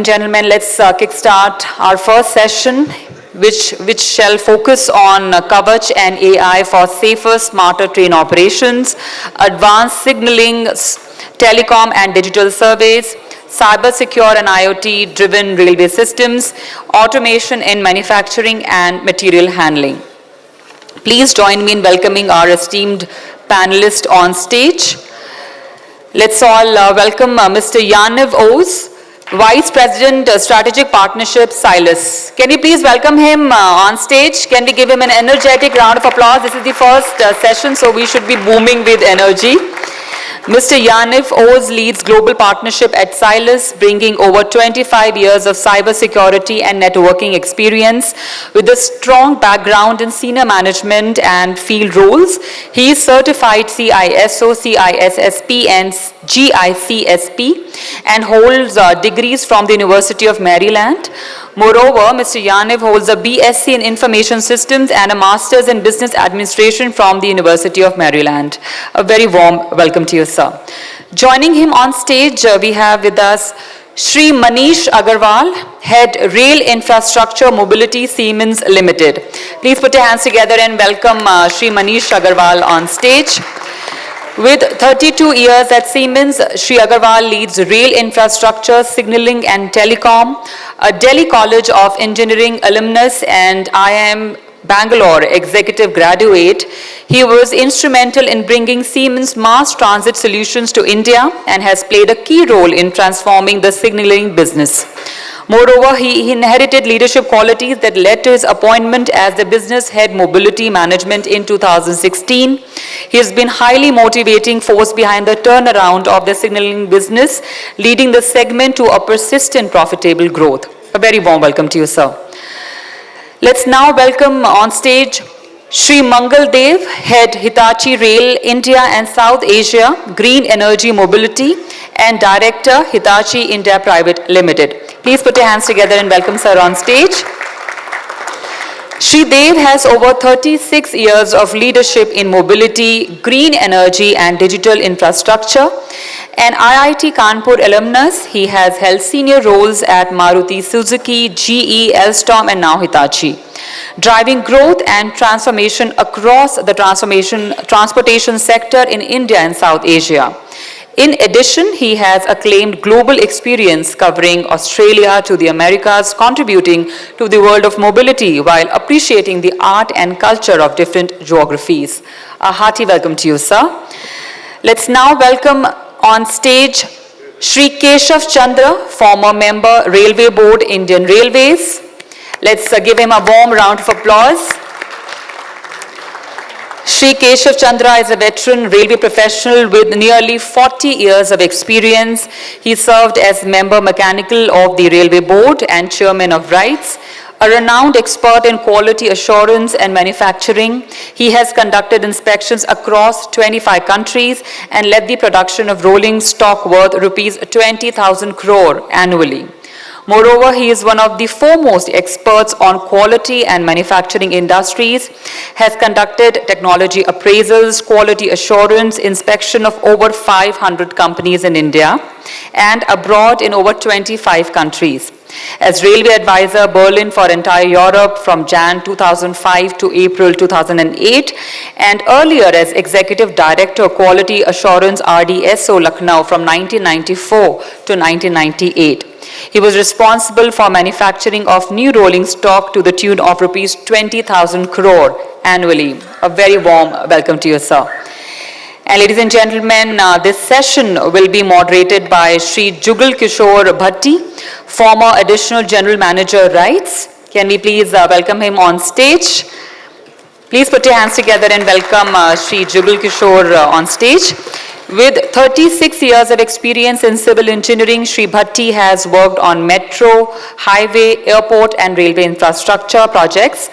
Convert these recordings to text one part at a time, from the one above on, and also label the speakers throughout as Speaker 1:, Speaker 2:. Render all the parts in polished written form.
Speaker 1: gentlemen, let's kickstart our first session, which shall focus on Kavach and AI for safer, smarter train operations, advanced signaling, telecom and digital surveys, cyber-secure and IoT-driven railway systems, automation in manufacturing and material handling. Please join me in welcoming our esteemed panelists on stage. Let's all welcome Mr. Yaniv Oz, Vice President, Strategic Partnerships, Silas. Can we please welcome him on stage? Can we give him an energetic round of applause? This is the first session, so we should be booming with energy. Mr. Yaniv Oz leads global partnership at Silas, bringing over 25 years of cybersecurity and networking experience. With a strong background in senior management and field roles, he is certified CISO, CISSP, and GICSP, and holds degrees from the University of Maryland. Moreover, Mr. Yaniv holds a BSc in Information Systems and a Master's in Business Administration from the University of Maryland. A very warm welcome to you, sir. Joining him on stage, we have with us Shri Manish Agarwal, Head Rail Infrastructure Mobility Siemens Limited. Please put your hands together and welcome Shri Manish Agarwal on stage. With 32 years at Siemens, Shri Agarwal leads rail infrastructure, signaling and telecom, a Delhi College of Engineering alumnus and IIM Bangalore executive graduate. He was instrumental in bringing Siemens mass transit solutions to India and has played a key role in transforming the signaling business. Moreover, he inherited leadership qualities that led to his appointment as the business head mobility management in 2016. He has been highly motivating force behind the turnaround of the signaling business, leading the segment to a persistent profitable growth. A very warm welcome to you, sir. Let's now welcome on stage Shri Mangal Dev, Head Hitachi Rail India and South Asia Green Energy Mobility and Director Hitachi India Private Limited. Please put your hands together and welcome sir on stage. Shri Dev has over 36 years of leadership in mobility, green energy and digital infrastructure. An IIT Kanpur alumnus, he has held senior roles at Maruti Suzuki, GE, Alstom and now Hitachi, driving growth and transformation across the transportation sector in India and South Asia. In addition, he has acclaimed global experience covering Australia to the Americas, contributing to the world of mobility while appreciating the art and culture of different geographies. A hearty welcome to you, sir. Let's now welcome on stage Shri Keshav Chandra, former member, Railway Board, Indian Railways. Let's give him a warm round of applause. Shri Keshav Chandra is a veteran railway professional with nearly 40 years of experience. He served as member mechanical of the Railway Board and chairman of RITES. A renowned expert in quality assurance and manufacturing, he has conducted inspections across 25 countries and led the production of rolling stock worth rupees 20,000 crore annually. Moreover, he is one of the foremost experts on quality and manufacturing industries, has conducted technology appraisals, quality assurance, inspection of over 500 companies in India and abroad in over 25 countries. As Railway Advisor Berlin for entire Europe from Jan 2005 to April 2008, and earlier as Executive Director Quality Assurance RDSO Lucknow from 1994 to 1998. He was responsible for manufacturing of new rolling stock to the tune of rupees 20,000 crore annually. A very warm welcome to you, sir. And ladies and gentlemen, this session will be moderated by Shri Jugal Kishore Bhatti, former Additional General Manager, RITES. Can we please welcome him on stage? Please put your hands together and welcome Shri Jugal Kishore on stage. With 36 years of experience in civil engineering, Shri Bhatti has worked on metro, highway, airport and railway infrastructure projects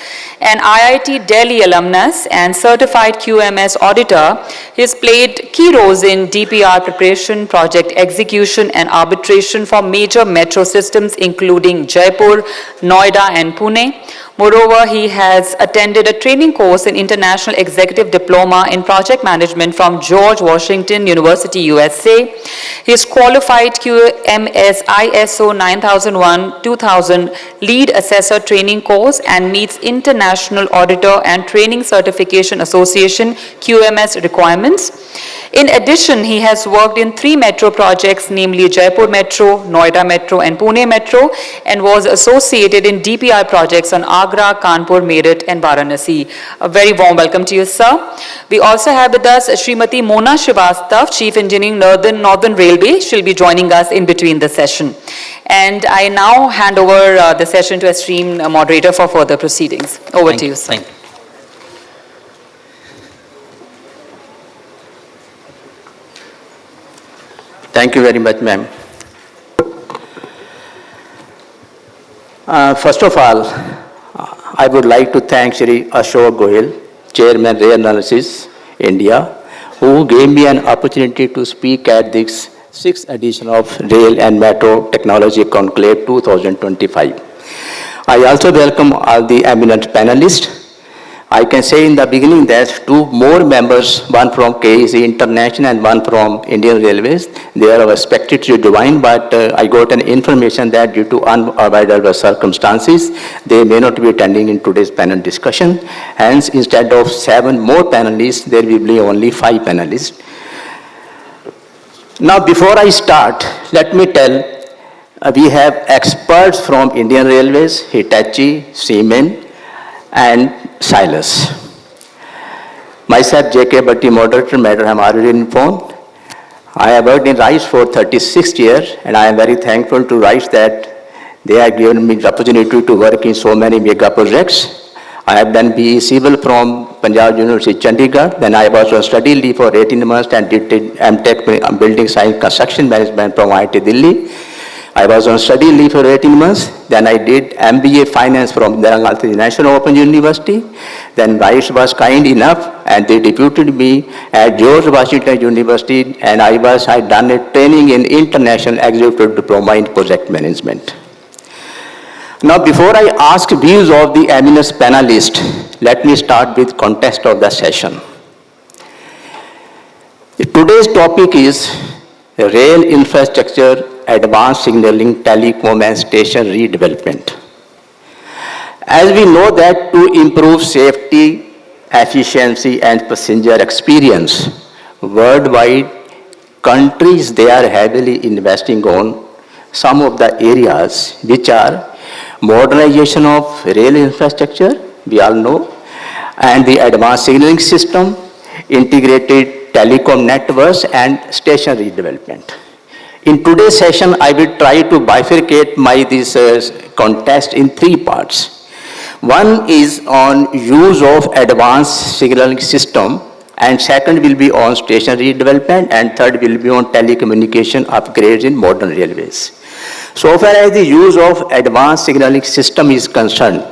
Speaker 1: An IIT Delhi alumnus and certified QMS auditor, he has played key roles in DPR preparation, project execution, and arbitration for major metro systems including Jaipur, Noida, and Pune. Moreover, he has attended a training course in International Executive Diploma in Project Management from George Washington University, USA. He is qualified QMS ISO 9001-2000 Lead Assessor Training Course and meets International Auditor and Training Certification Association QMS requirements. In addition, he has worked in 3 metro projects, namely Jaipur Metro, Noida Metro, and Pune Metro, and was associated in DPR projects on Agra, Kanpur, Meerut, and Varanasi. A very warm welcome to you, sir. We also have with us Srimati Mona Srivastav, Chief Engineer, Northern Railway. She'll be joining us in between the session. And I now hand over the session to esteemed moderator for further proceedings. Over to you, sir.
Speaker 2: Thank you. Thank you very much, ma'am. First of all, I would like to thank Shri Ashok Goyal, Chairman Rail Analysis India, who gave me an opportunity to speak at this 6th edition of Rail and Metro Technology Conclave 2025. I also welcome all the eminent panelists. I can say in the beginning that 2 more members, one from KEC International and one from Indian Railways, they are expected to join, but I got an information that due to unavoidable circumstances, they may not be attending in today's panel discussion. Hence, instead of 7 more panelists, there will be only 5 panelists. Now, before I start, let me tell, we have experts from Indian Railways, Hitachi, Siemens, and Silas. Myself, J.K. Bhatti, moderator, matter I am already informed. I have worked in RISE for 36 years, and I am very thankful to RISE that they have given me the opportunity to work in so many mega projects. I have done BE Civil from Punjab University, Chandigarh. Then I was on study leave for 18 months and did MTech Building Science Construction Management from IIT Delhi. I was on study leave for 18 months. Then I did MBA Finance from Indira National Open University. Then RISE was kind enough and they deputed me at George Washington University, and I had done a training in International Executive Diploma in Project Management. Now, before I ask views of the eminent panelists, let me start with context of the session. Today's topic is rail infrastructure, advanced signaling, telecom, and station redevelopment. As we know that to improve safety, efficiency, and passenger experience worldwide, countries, they are heavily investing on some of the areas which are modernization of rail infrastructure, we all know, and the advanced signaling system, integrated telecom networks, and station redevelopment. In today's session, I will try to bifurcate this contest in 3 parts. One is on use of advanced signaling system, and second will be on station redevelopment, and third will be on telecommunication upgrades in modern railways. So far as the use of advanced signaling system is concerned,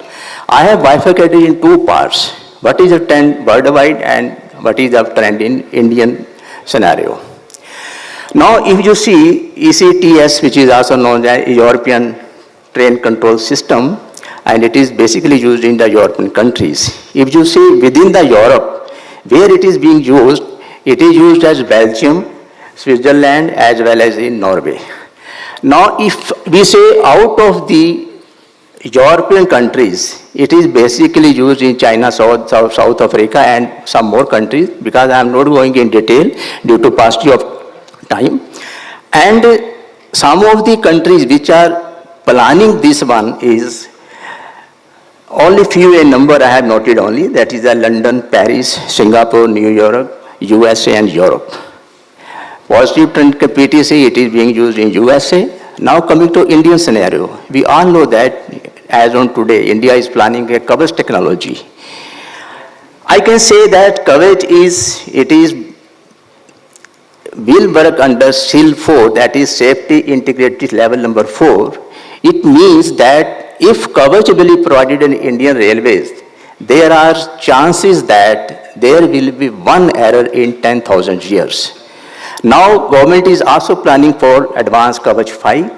Speaker 2: I have bifurcated in 2 parts. What is the trend worldwide and what is the trend in Indian scenario. Now, if you see ECTS, which is also known as European Train Control System, and it is basically used in the European countries. If you see within the Europe, where it is being used, it is used as Belgium, Switzerland, as well as in Norway. Now, if we say out of the European countries, it is basically used in China, South Africa, and some more countries, because I am not going in detail due to paucity of time. And some of the countries which are planning this one is only few a number I have noted only, that is London, Paris, Singapore, New York, USA, and Europe. Positive trend PTC, it is being used in USA. Now coming to Indian scenario, we all know that as on today, India is planning a Kavach technology. I can say that Kavach will work under SIL 4, that is Safety Integrated Level number 4. It means that if Kavach will be provided in Indian Railways, there are chances that there will be one error in 10,000 years. Now, government is also planning for advanced Kavach 5,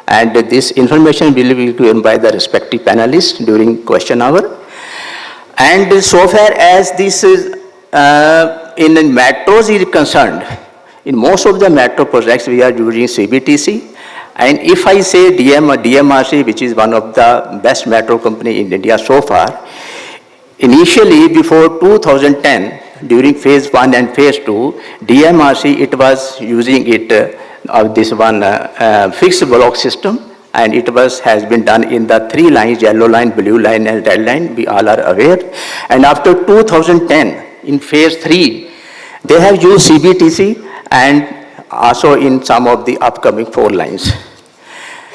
Speaker 2: and this information will be given by the respective panelists during question hour. And so far as this is in metros is concerned, in most of the metro projects we are using CBTC. And if I say DMRC, which is one of the best metro company in India so far, initially before 2010, during phase 1 and phase 2, DMRC, it was using it this one fixed block system, and it has been done in the 3 lines, yellow line, blue line and red line, we all are aware. And after 2010, in phase 3, they have used CBTC and also in some of the upcoming 4 lines.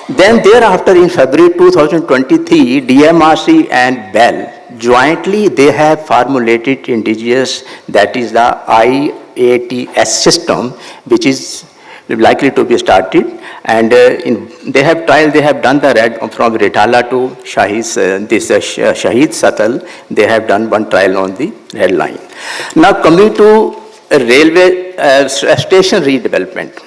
Speaker 2: Then thereafter in February 2023, DMRC and BEL jointly they have formulated indigenous, that is the IATS system, which is likely to be started. And they have done the red from Ritala to Shahid Satal, they have done one trial on the red line. Now coming to railway station redevelopment.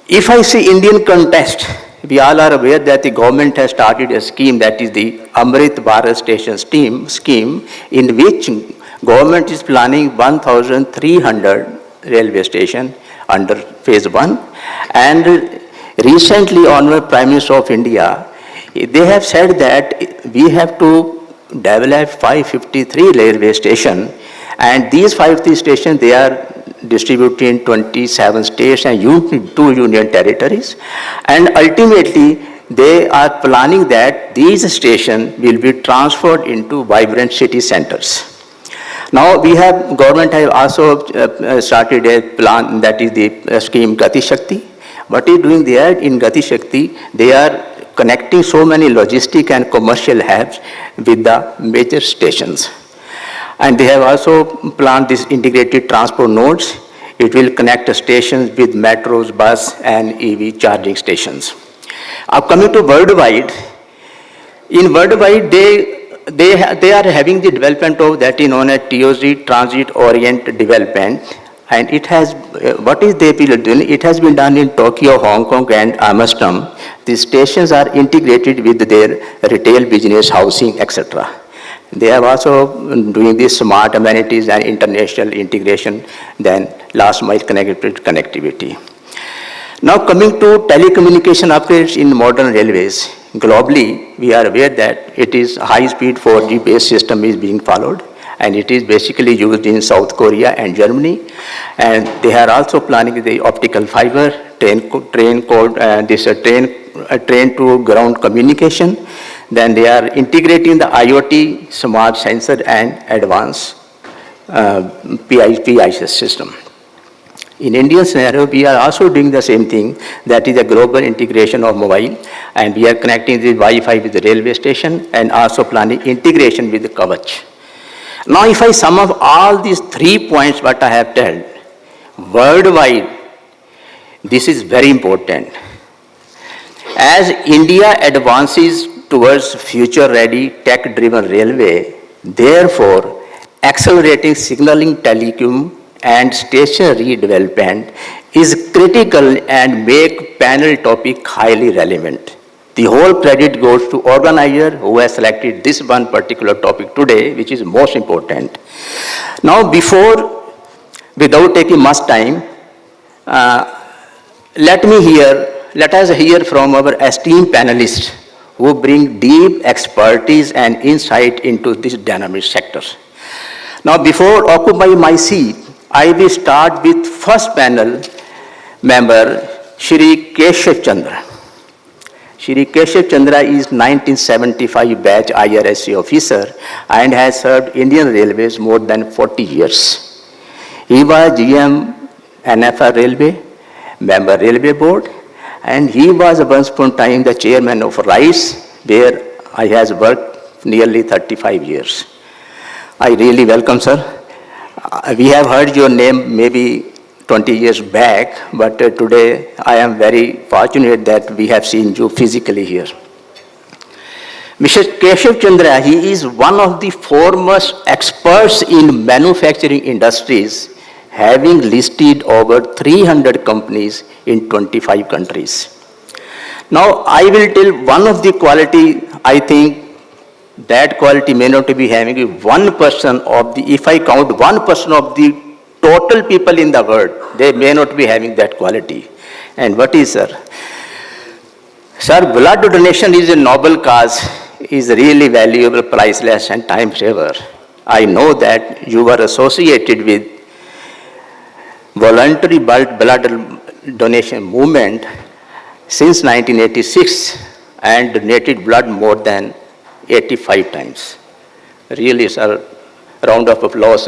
Speaker 2: If I see Indian context, we all are aware that the government has started a scheme, that is the Amrit Bharat Station scheme, in which government is planning 1,300 railway stations under phase 1. And recently, Honorable Prime Minister of India, they have said that we have to develop 553 railway stations, and these 553 stations, they are distributed in 27 states and 2 union territories. And ultimately, they are planning that these stations will be transferred into vibrant city centers. Now, government has also started a plan, that is the scheme Gati Shakti. What is doing there in Gati Shakti, they are connecting so many logistic and commercial hubs with the major stations. And they have also planned this integrated transport nodes. It will connect the stations with metros, bus and EV charging stations. Coming to worldwide, in worldwide they are having the development of that is known as TOZ, Transit Orient Development. And it has, what is they doing? It has been done in Tokyo, Hong Kong and Amsterdam. These stations are integrated with their retail business, housing, etc. They are also doing this smart amenities and international integration, then last mile connectivity. Now coming to telecommunication upgrades in modern railways. Globally, we are aware that it is high-speed 4G based system is being followed, and it is basically used in South Korea and Germany. And they are also planning the optical fiber, train to ground communication. Then they are integrating the IoT, smart sensor and advanced PI system. In Indian scenario, we are also doing the same thing, that is a global integration of mobile, and we are connecting the Wi-Fi with the railway station and also planning integration with the Kavach. Now, if I sum up all these 3 points what I have told, worldwide, this is very important. As India advances towards future-ready, tech-driven railway, therefore, accelerating signaling, telecom, and station redevelopment is critical and make panel topic highly relevant. The whole credit goes to organizer who has selected this one particular topic today, which is most important. Now, without taking much time, let us hear from our esteemed panelists who bring deep expertise and insight into this dynamic sector. Now, before occupying my seat, I will start with first panel member, Shri Keshav Chandra. Shri Keshav Chandra is 1975 batch IRSC officer and has served Indian Railways more than 40 years. He was GM NFR Railway, member Railway Board, and he was once upon a time the chairman of RICE, where I has worked nearly 35 years. I really welcome, sir. We have heard your name maybe 20 years back, but today I am very fortunate that we have seen you physically here. Mr. Keshav Chandra, he is one of the foremost experts in manufacturing industries, having listed over 300 companies in 25 countries. Now, I will tell one of the quality, I think that quality may not be having 1% of the, if I count 1% of the total people in the world, they may not be having that quality. And what is, sir? Sir, blood donation is a noble cause, is really valuable, priceless, and time saver. I know that you were associated with voluntary blood donation movement since 1986 and donated blood more than 85 times. Really, sir, round of applause.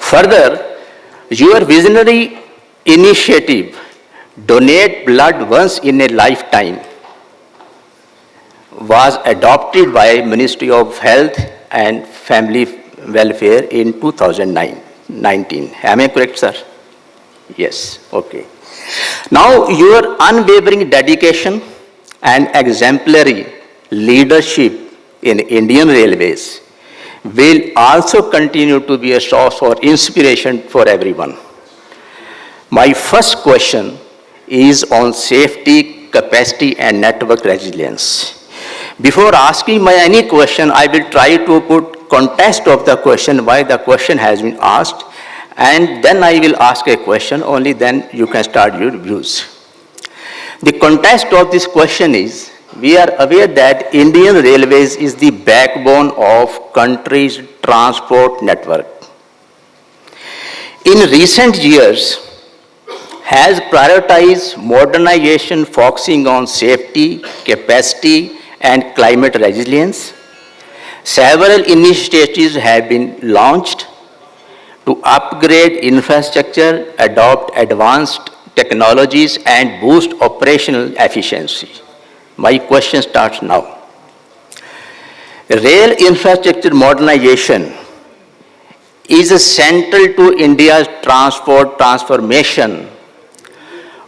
Speaker 2: Further, your visionary initiative, Donate Blood Once in a Lifetime, was adopted by Ministry of Health and Family Welfare in 2019. Am I correct, sir? Yes, okay. Now, your unwavering dedication and exemplary leadership in Indian Railways will also continue to be a source of inspiration for everyone. My first question is on safety, capacity, and network resilience. Before asking my any question, I will try to put context of the question, why the question has been asked, and then I will ask a question, only then you can start your views. The context of this question is, we are aware that Indian Railways is the backbone of country's transport network. In recent years, has prioritized modernization focusing on safety, capacity, and climate resilience. Several initiatives have been launched to upgrade infrastructure, adopt advanced technologies, and boost operational efficiency. My question starts now. Rail infrastructure modernization is central to India's transport transformation.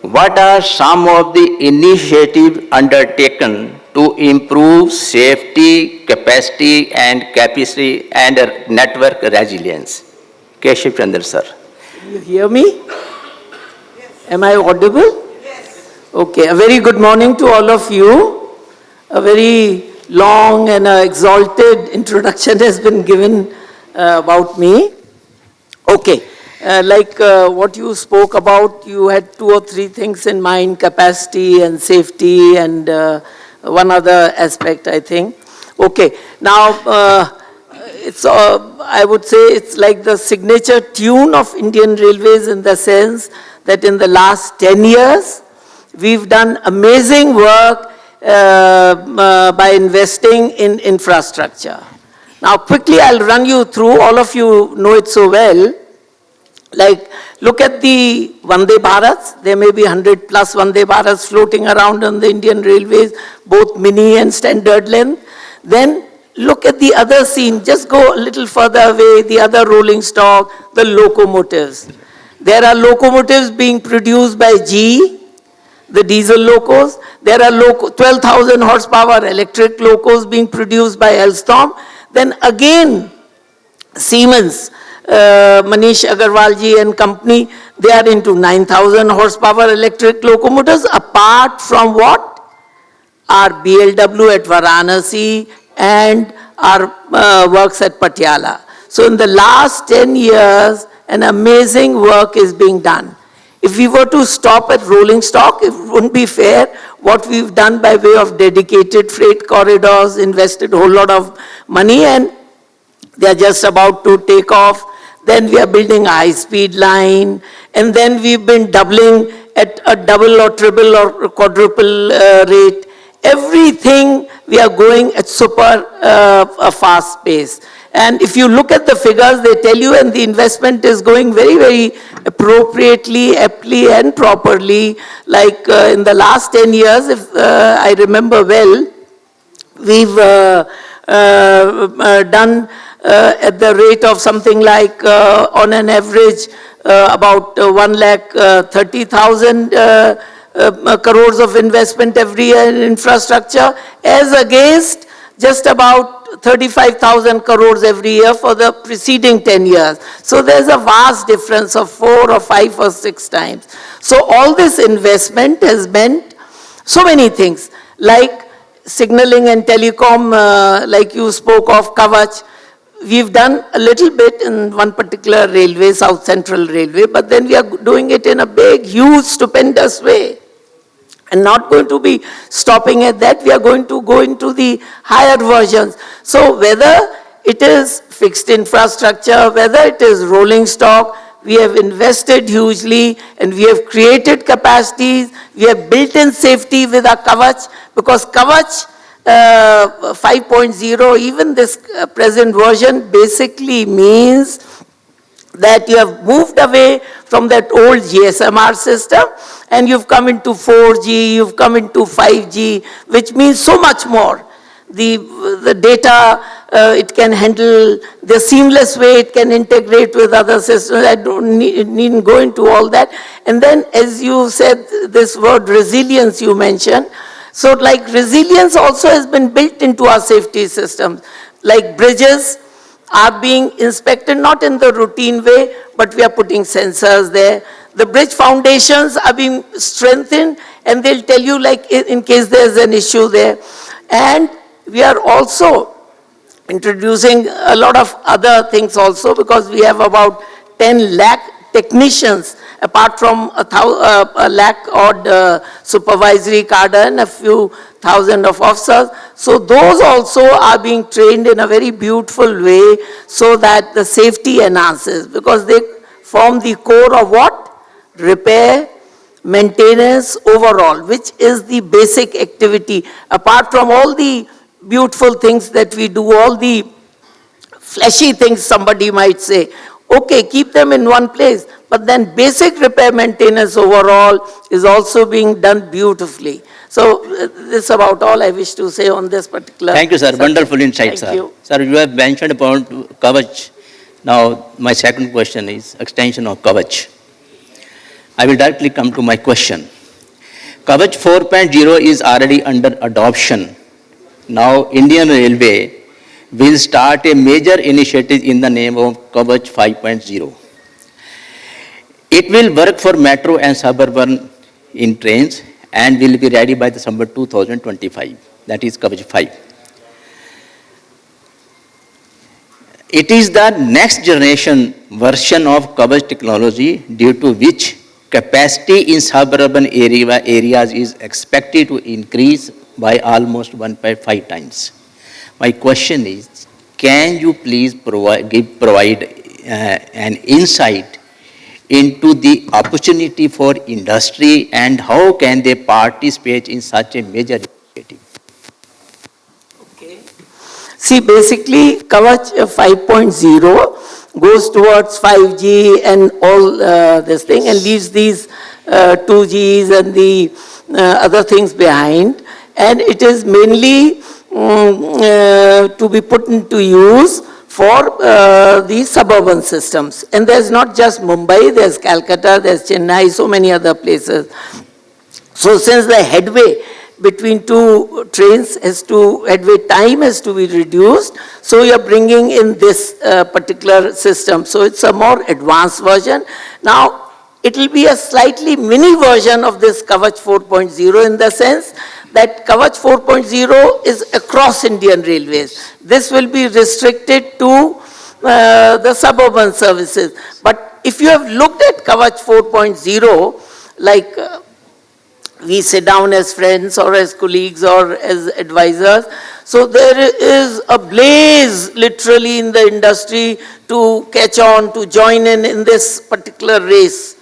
Speaker 2: What are some of the initiatives undertaken to improve safety, capacity, and network resilience? Keshav Chandra, sir.
Speaker 3: Can you hear me? Yes. Am I audible? Yes. Okay, a very good morning to all of you. A very long and exalted introduction has been given about me. Okay. What you spoke about, you had 2 or 3 things in mind, capacity and safety and one other aspect, I think. Okay, now I would say it's like the signature tune of Indian Railways in the sense that in the last 10 years, we've done amazing work by investing in infrastructure. Now quickly I'll run you through, all of you know it so well. Like, look at the Vande Bharats. There may be 100 plus Vande Bharats floating around on the Indian Railways, both mini and standard length. Then look at the other scene. Just go a little further away, the other rolling stock, the locomotives. There are locomotives being produced by GE, the diesel locos. There are 12,000 horsepower electric locos being produced by Alstom. Then again, Siemens, Manish Agarwal ji and company, they are into 9,000 horsepower electric locomotives, apart from what? Our BLW at Varanasi and our works at Patiala. So in the last 10 years, an amazing work is being done. If we were to stop at rolling stock, it wouldn't be fair. What we've done by way of dedicated freight corridors, invested a whole lot of money, and they are just about to take off. Then we are building a high-speed line, and then we've been doubling at a double or triple or quadruple rate. Everything we are going at super fast pace. And if you look at the figures, they tell you, and the investment is going very, very appropriately, aptly, and properly. Like in the last 10 years, if I remember well, we've done at the rate of something like on an average about 1,30,000 crores of investment every year in infrastructure, as against just about 35,000 crores every year for the preceding 10 years. So there's a vast difference of 4 or 5 or 6 times. So all this investment has meant so many things, like signaling and telecom, like you spoke of, Kavach. We've done a little bit in one particular railway, South Central Railway, but then we are doing it in a big, huge, stupendous way. And not going to be stopping at that, we are going to go into the higher versions. So whether it is fixed infrastructure, whether it is rolling stock, we have invested hugely and we have created capacities, we have built in safety with our Kavach, because Kavach 5.0, even this present version, basically means that you have moved away from that old GSMR system and you've come into 4G, you've come into 5G, which means so much more. The data, it can handle the seamless way, it can integrate with other systems. I don't need go into all that. And then, as you said, this word resilience you mentioned. So like resilience also has been built into our safety systems. Like bridges are being inspected not in the routine way, but we are putting sensors there. The bridge foundations are being strengthened and they'll tell you like in case there's an issue there. And we are also introducing a lot of other things also, because we have about 10 lakh technicians apart from a lakh odd supervisory cadre and a few thousand of officers. So those also are being trained in a very beautiful way so that the safety enhances, because they form the core of what? Repair, maintenance overall, which is the basic activity. Apart from all the beautiful things that we do, all the fleshy things somebody might say, okay, keep them in one place. But then basic repair maintenance overall is also being done beautifully. So this is about all I wish to say on this particular
Speaker 4: Thank you, sir.
Speaker 3: subject.
Speaker 4: Wonderful insight,
Speaker 3: Thank
Speaker 4: sir.
Speaker 3: you.
Speaker 4: Sir, you have mentioned about Kavach. Now, my second question is extension of Kavach. I will directly come to my question. Kavach 4.0 is already under adoption. Now, Indian Railway will start a major initiative in the name of Kavach 5.0. It will work for metro and suburban in trains and will be ready by December 2025. That is Kavach 5. It is the next generation version of Kavach technology, due to which capacity in suburban areas is expected to increase by almost 1.5 times. My question is, can you please provide an insight into the opportunity for industry and how can they participate in such a major initiative?
Speaker 3: Okay. See, basically, Kavach 5.0 goes towards 5G and all this thing and leaves these 2Gs and the other things behind. And it is mainly to be put into use for the suburban systems. And there's not just Mumbai, there's Calcutta, there's Chennai, so many other places. So since the headway between two trains headway time has to be reduced, so you're bringing in this particular system. So it's a more advanced version. Now, it will be a slightly mini version of this Kavach 4.0 in the sense that Kavach 4.0 is across Indian Railways. This will be restricted to the suburban services. But if you have looked at Kavach 4.0, like we sit down as friends or as colleagues or as advisors, so there is a blaze literally in the industry to catch on, to join in this particular race.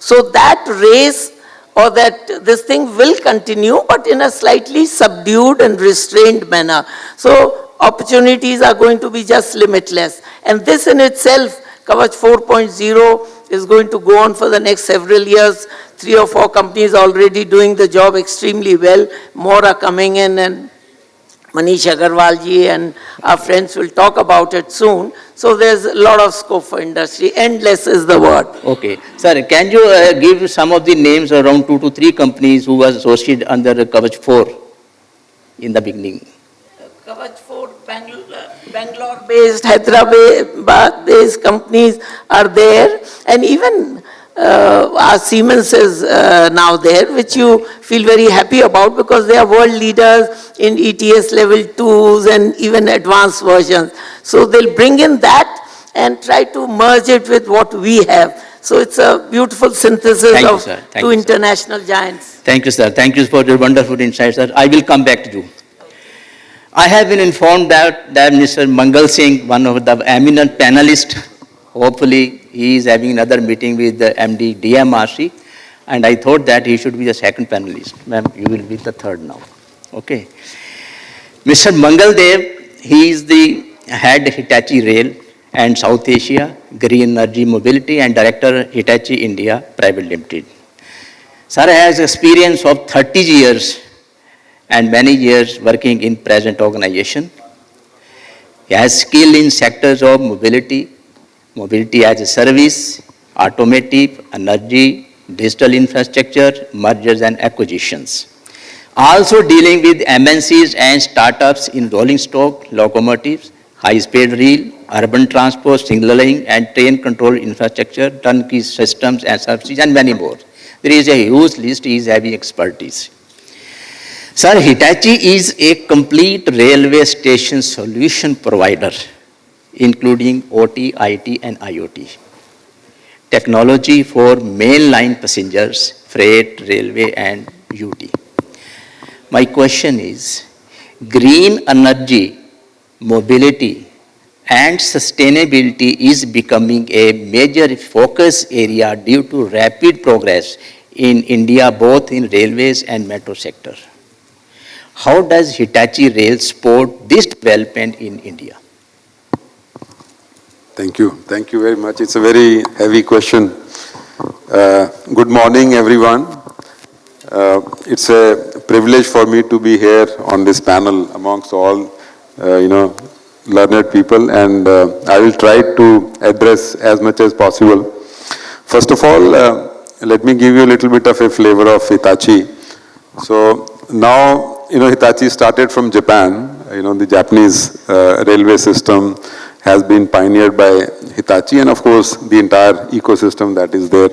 Speaker 3: So that race or that this thing will continue, but in a slightly subdued and restrained manner. So opportunities are going to be just limitless. And this in itself, Kavach 4.0, is going to go on for the next several years. 3 or 4 companies already doing the job extremely well. More are coming in, and Manish Agarwal ji and our friends will talk about it soon. So there's a lot of scope for industry. Endless is the word.
Speaker 4: Okay. Sir, can you give some of the names around 2 to 3 companies who was associated under Kavach 4 in the beginning?
Speaker 3: Kavach 4, Bangalore-based, Hyderabad-based companies are there, and even our Siemens is now there, which you feel very happy about because they are world leaders in ETS level 2s and even advanced versions. So they'll bring in that and try to merge it with what we have. So it's a beautiful synthesis
Speaker 4: Thank you,
Speaker 3: of
Speaker 4: sir. Thank
Speaker 3: two
Speaker 4: you, sir.
Speaker 3: international giants.
Speaker 4: Thank you, sir. Thank you for your wonderful insights, sir. I will come back to you. I have been informed that Mr. Mangal Singh, one of the eminent panelists, hopefully he is having another meeting with the MD DMRC, and I thought that he should be the second panelist. Ma'am, you will be the third now. Okay. Mr. Mangal Dev, he is the head Hitachi Rail and South Asia, Green Energy Mobility, and Director Hitachi India Private Limited. Sir has experience of 30 years and many years working in present organization. He has skill in sectors of mobility, mobility as a service, automotive, energy, digital infrastructure, mergers and acquisitions. Also dealing with MNCs and startups in rolling stock, locomotives, high-speed rail, urban transport, signaling and train control infrastructure, turnkey systems and services, and many more. There is a huge list. He is having expertise. Sir, Hitachi is a complete railway station solution provider, including OT, IT, and IoT. Technology for mainline passengers, freight, railway, and UT. My question is, green energy, mobility, and sustainability is becoming a major focus area due to rapid progress in India, both in railways and metro sector. How does Hitachi Rail support this development in India?
Speaker 5: Thank you. Thank you very much. It's a very heavy question. Good morning, everyone. It's a privilege for me to be here on this panel amongst all, learned people, and I will try to address as much as possible. First of all, let me give you a little bit of a flavor of Hitachi. So now, Hitachi started from Japan. The Japanese railway system has been pioneered by Hitachi, and of course, the entire ecosystem that is there.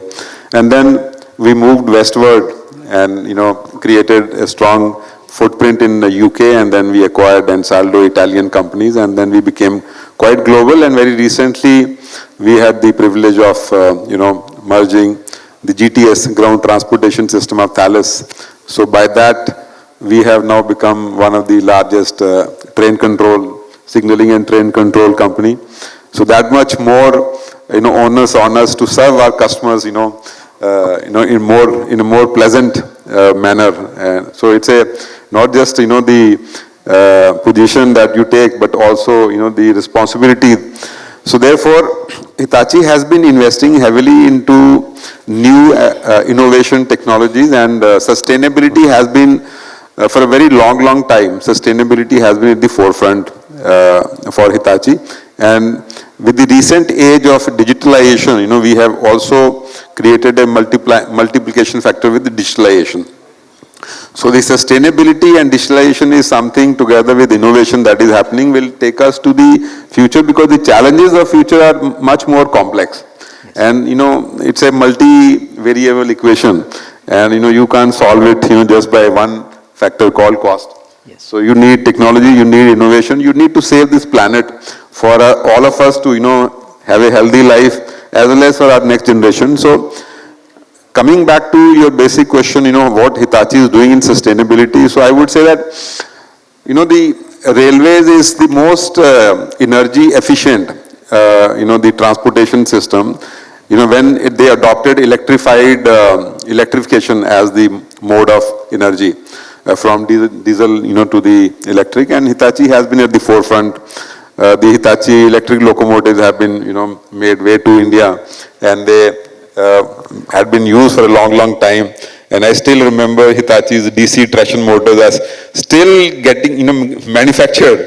Speaker 5: And then we moved westward and, created a strong footprint in the UK, and then we acquired Ansaldo, Italian companies, and then we became quite global. And very recently, we had the privilege of, merging the GTS, Ground Transportation System of Thales. So by that, we have now become one of the largest train control, signaling and train control company. So that much more, onus on us to serve our customers, in a more pleasant manner. So it's not just, the position that you take, but also, the responsibility. So therefore, Hitachi has been investing heavily into new innovation technologies, and sustainability has been, for a very long time, sustainability has been at the forefront for Hitachi. And with the recent age of digitalization, we have also created a multiplication factor with the digitalization. So the sustainability and digitalization is something, together with innovation that is happening, will take us to the future, because the challenges of future are much more complex. Yes. And it's a multi-variable equation, and you can't solve it just by one factor called cost.
Speaker 4: Yes.
Speaker 5: So you need technology, you need innovation, you need to save this planet for all of us to have a healthy life, as well as for our next generation. So coming back to your basic question, what Hitachi is doing in sustainability. So I would say that, the railways is the most energy efficient, the transportation system. When they adopted electrification as the mode of energy, from diesel, to the electric, and Hitachi has been at the forefront. The Hitachi electric locomotives have been, made way to India, and they had been used for a long time. And I still remember Hitachi's DC traction motors as still getting, manufactured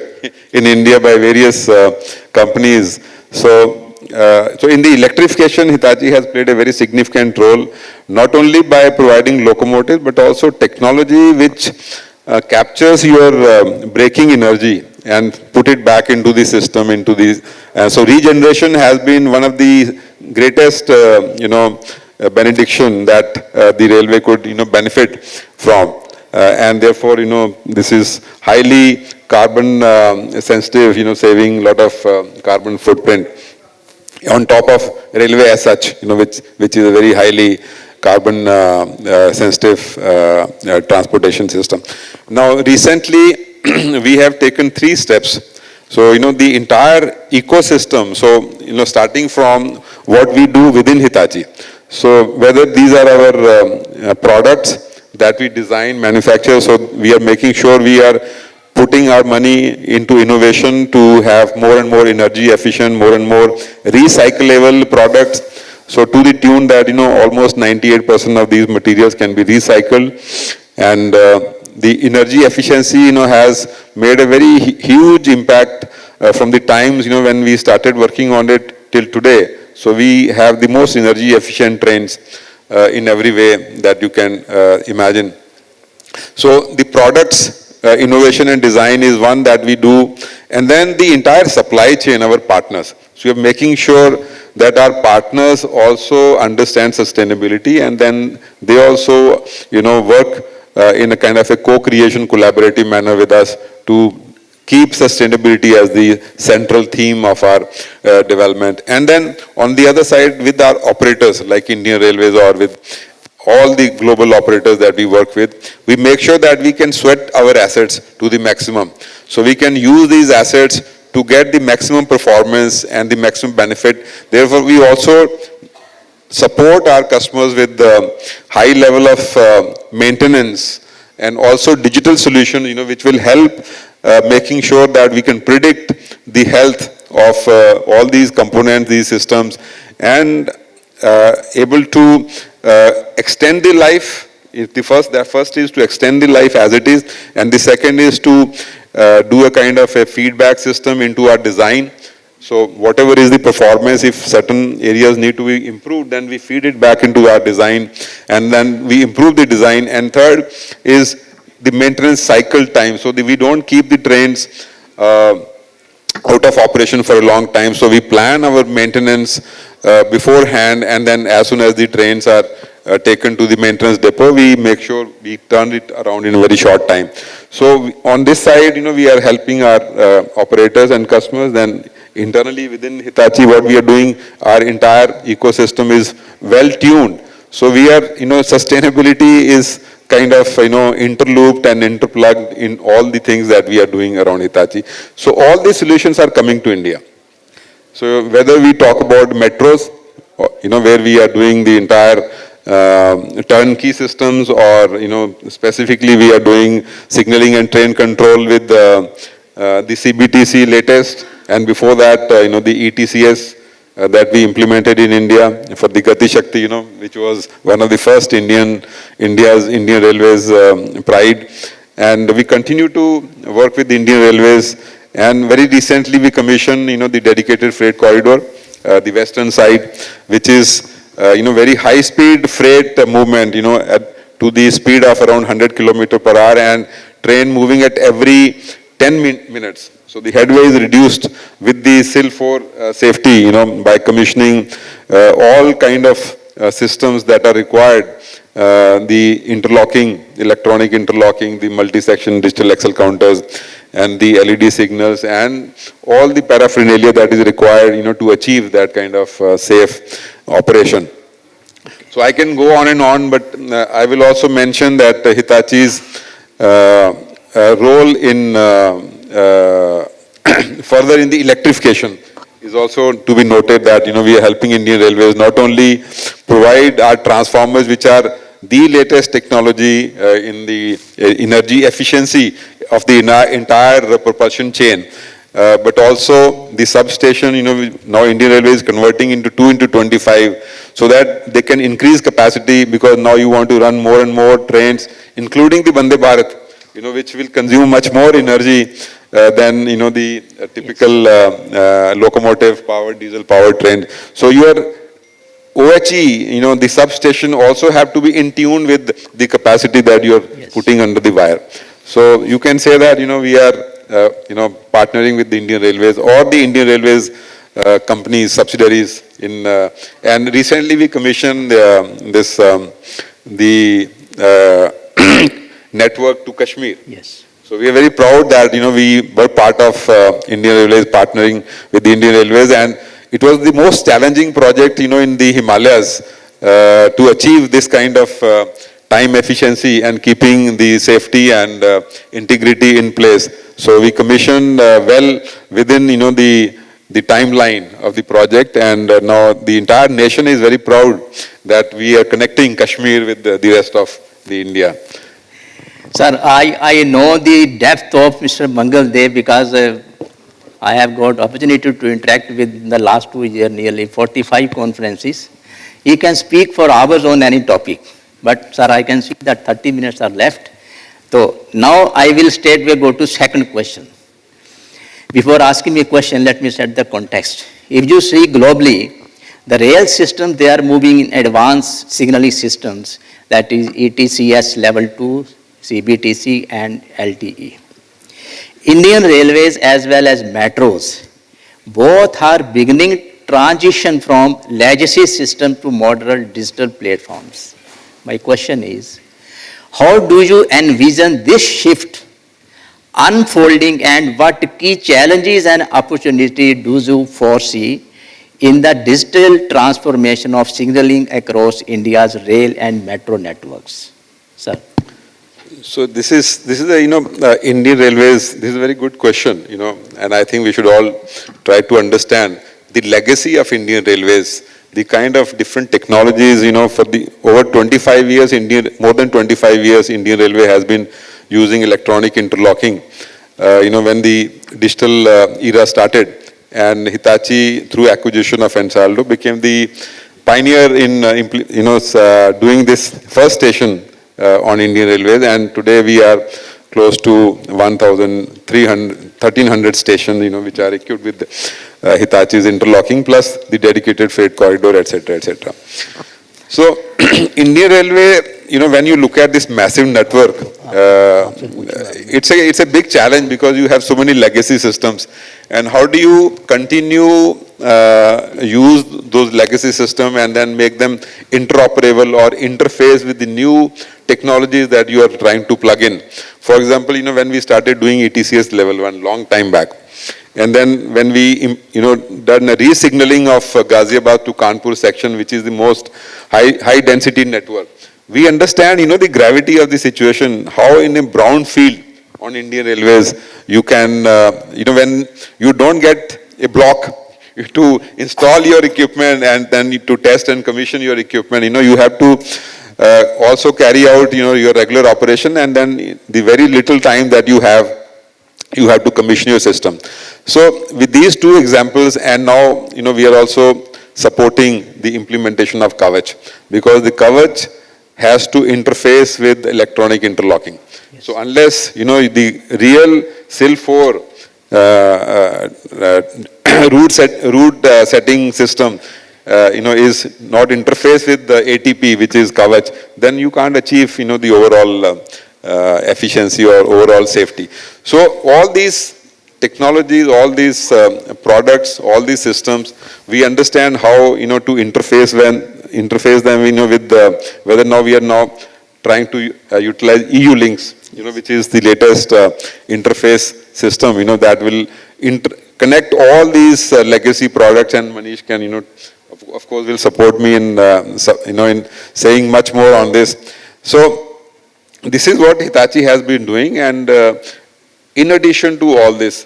Speaker 5: in India by various companies. So in the electrification, Hitachi has played a very significant role, not only by providing locomotives, but also technology which captures your braking energy and put it back into the system, so regeneration has been one of the greatest, benediction that the railway could, benefit from. And therefore, this is highly carbon sensitive, saving a lot of carbon footprint on top of railway as such, which is a very highly carbon sensitive transportation system. Now, recently, we have taken 3 steps. So, the entire ecosystem, so, starting from what we do within Hitachi. So, whether these are our products that we design, manufacture, so we are making sure we are putting our money into innovation to have more and more energy efficient, more and more recyclable products. So to the tune that, almost 98% of these materials can be recycled. And the energy efficiency, has made a very huge impact from the times, when we started working on it till today. So we have the most energy efficient trains in every way that you can imagine. So the products, innovation and design is one that we do. And then the entire supply chain, our partners. So we are making sure that our partners also understand sustainability, and then they also, work in a kind of a co-creation, collaborative manner with us to keep sustainability as the central theme of our development. And then on the other side, with our operators like Indian Railways or with all the global operators that we work with, we make sure that we can sweat our assets to the maximum. So we can use these assets to get the maximum performance and the maximum benefit. Therefore, we also support our customers with the high level of maintenance and also digital solution, which will help making sure that we can predict the health of all these components, these systems, and able to extend the life. The first is to extend the life as it is, and the second is to do a kind of a feedback system into our design. So whatever is the performance, if certain areas need to be improved, then we feed it back into our design, and then we improve the design. And third is the maintenance cycle time, so that we don't keep the trains out of operation for a long time. So we plan our maintenance beforehand, and then as soon as the trains are taken to the maintenance depot, we make sure we turn it around in a very short time. So on this side, we are helping our operators and customers. Then internally within Hitachi, what we are doing, our entire ecosystem is well tuned. So we are, sustainability is kind of, interlooped and interplugged in all the things that we are doing around Hitachi. So all these solutions are coming to India. So whether we talk about metros, where we are doing the entire turnkey systems, or, specifically we are doing signaling and train control with the CBTC latest, and before that, the ETCS that we implemented in India for the Gati Shakti, which was one of the first Indian Railways pride. And we continue to work with Indian Railways, and very recently we commissioned, the dedicated freight corridor, the western side, which is, very high speed freight movement, to the speed of around 100 km/h, and train moving at every 10 minutes. So the headway is reduced with the SIL4 safety, by commissioning all kind of systems that are required, the interlocking, electronic interlocking, the multi-section digital axle counters, and the LED signals, and all the paraphernalia that is required, to achieve that kind of safe operation. So I can go on and on, but I will also mention that Hitachi's role in further in the electrification is also to be noted, that we are helping Indian Railways not only provide our transformers, which are the latest technology in the energy efficiency of the entire propulsion chain, but also the substation, now Indian Railways is converting into 2 into 25 so that they can increase capacity because now you want to run more and more trains, including the Vande Bharat, which will consume much more energy than, the typical locomotive powered, diesel powered train. So your OHE, the substation also have to be in tune with the capacity that you're putting under the wire. So you can say that, we are partnering with the Indian Railways or the Indian Railways companies, subsidiaries and recently we commissioned the network to Kashmir.
Speaker 4: Yes.
Speaker 5: So we are very proud that, we were part of Indian Railways partnering with the Indian Railways, and it was the most challenging project, in the Himalayas to achieve this kind of time efficiency and keeping the safety and integrity in place. So we commissioned well within, the timeline of the project, and now the entire nation is very proud that we are connecting Kashmir with the rest of the India.
Speaker 4: Sir, I know the depth of Mr. Mangal Dev because I have got opportunity to interact with the last 2 years, nearly 45 conferences. He can speak for hours on any topic. But sir, I can see that 30 minutes are left. So now I will straightway go to second question. Before asking me a question, let me set the context. If you see globally, the rail system, they are moving in advanced signaling systems, that is ETCS level 2, CBTC and LTE. Indian Railways as well as metros, both are beginning transition from legacy system to modern digital platforms. My question is, how do you envision this shift unfolding and what key challenges and opportunities do you foresee in the digital transformation of signaling across India's rail and metro networks? Sir.
Speaker 5: So this is a, Indian Railways, this is a very good question, and I think we should all try to understand the legacy of Indian Railways, the kind of different technologies, for the over 25 years, more than 25 years, Indian Railway has been using electronic interlocking. When the digital era started, and Hitachi, through acquisition of Ansaldo, became the pioneer in, doing this first station on Indian Railways, and today we are close to 1,300 stations, which are equipped with Hitachi's interlocking plus the dedicated freight corridor, etc., etc. So, Indian Railway, when you look at this massive network, it's a big challenge because you have so many legacy systems, and how do you continue use those legacy systems and then make them interoperable or interface with the new technologies that you are trying to plug in. For example, when we started doing ETCS level 1 long time back, and then when we, done a re-signaling of Ghaziabad to Kanpur section, which is the most high density network, we understand, the gravity of the situation, how in a brown field on Indian Railways, you can, when you don't get a block to install your equipment and then to test and commission your equipment, you have to also carry out, your regular operation, and then the very little time that you have to commission your system. So with these two examples, and now, we are also supporting the implementation of Kavach, because the Kavach has to interface with electronic interlocking. Yes. So unless, the real SIL4 route setting system, is not interfaced with the ATP, which is Kavach, then you can't achieve, the overall efficiency or overall safety. So all these technologies, all these products, all these systems, we understand how, to interface them, with whether now we are now trying to utilize EU Links, which is the latest interface system, that will connect all these legacy products, and Manish can, of course, will support me in, in saying much more on this. So this is what Hitachi has been doing, and in addition to all this,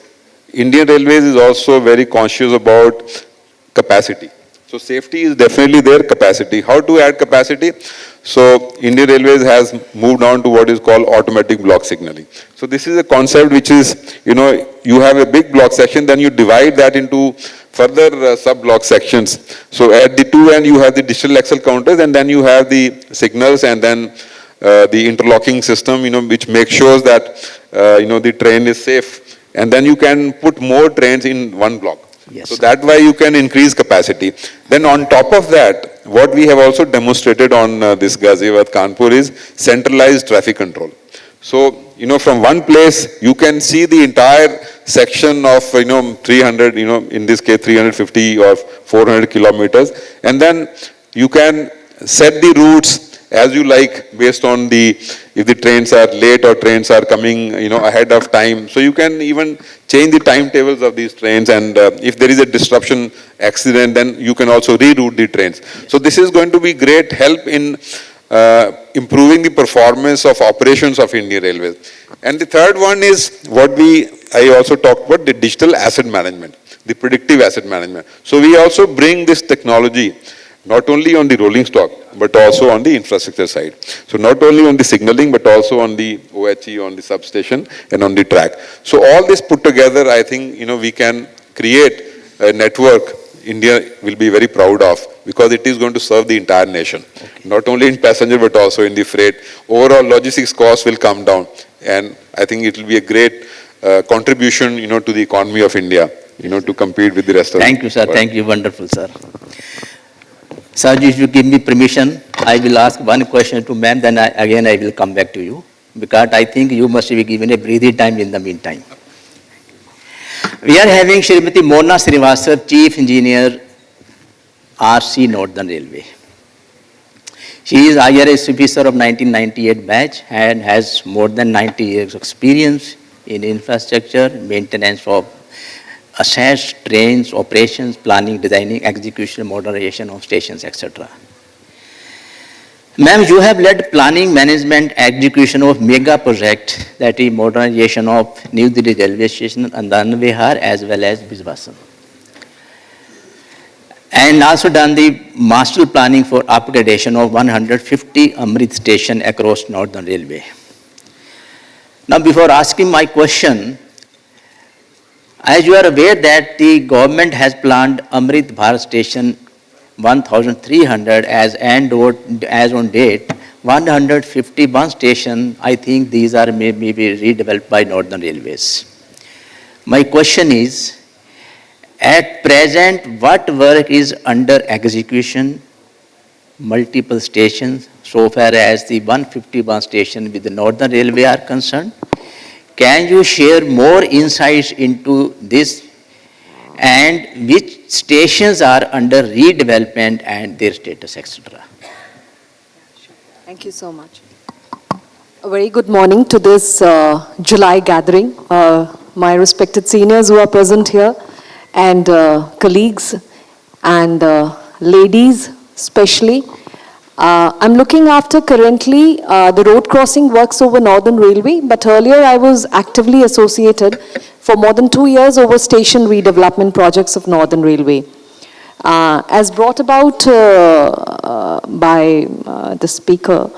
Speaker 5: Indian Railways is also very conscious about capacity. So safety is definitely there, capacity. How to add capacity? So Indian Railways has moved on to what is called automatic block signaling. So this is a concept which is, you have a big block section, then you divide that into further sub-block sections. So at the two end you have the digital axle counters, and then you have the signals, and then the interlocking system, which makes sure that, the train is safe. And then you can put more trains in one block.
Speaker 4: Yes.
Speaker 5: So that way you can increase capacity. Then on top of that, what we have also demonstrated on this Ghaziabad Kanpur is centralized traffic control. So, from one place you can see the entire section of, 300, in this case 350 or 400 kilometers. And then you can set the routes as you like based on if the trains are late or trains are coming, ahead of time. So you can even change the timetables of these trains, and if there is a disruption accident, then you can also reroute the trains. So this is going to be great help in improving the performance of operations of Indian Railways. And the third one is what I also talked about, the digital asset management, the predictive asset management. So we also bring this technology not only on the rolling stock, but also on the infrastructure side. So not only on the signaling, but also on the OHE, on the substation, and on the track. So all this put together, I think, we can create a network India will be very proud of, because it is going to serve the entire nation. Okay. Not only in passenger, but also in the freight. Overall logistics costs will come down. And I think it will be a great contribution, to the economy of India, to compete with the rest of the world.
Speaker 4: Thank you, sir. Thank you. Wonderful, sir. Sir, if you give me permission, I will ask one question to ma'am, then I will come back to you, because I think you must be given a breathing time in the meantime. We are having Shrimati Mona Srivastava, Chief Engineer, RC Northern Railway. She is IRS officer of 1998 batch and has more than 90 years experience in infrastructure, maintenance of assets, trains, operations, planning, designing, execution, modernization of stations, etc. Ma'am, you have led planning, management, execution of mega project, that is modernization of New Delhi railway station, Andan Vihar, as well as Bijwasan. And also done the master planning for upgradation of 150 Amrit station across Northern Railway. Now, before asking my question, as you are aware that the government has planned Amrit Bharat station 1,300 as on date, 151 station, I think these are maybe redeveloped by Northern Railways. My question is, at present, what work is under execution, multiple stations, so far as the 151 station with the Northern Railway are concerned? Can you share more insights into this, and which stations are under redevelopment and their status, etc.?
Speaker 6: Thank you so much. A very good morning to this July gathering. My respected seniors who are present here, and colleagues and ladies especially. I'm looking after currently the road crossing works over Northern Railway, but earlier I was actively associated for more than 2 years over station redevelopment projects of Northern Railway. As brought about by the speaker,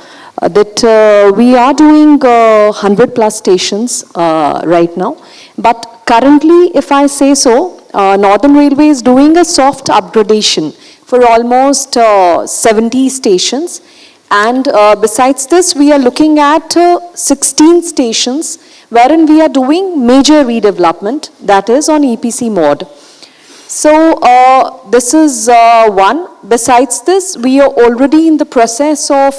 Speaker 6: that we are doing 100 plus stations right now, but currently, if I say so, Northern Railway is doing a soft upgradation for almost 70 stations, and besides this we are looking at 16 stations wherein we are doing major redevelopment, that is on EPC mode. So this is one. Besides this, we are already in the process of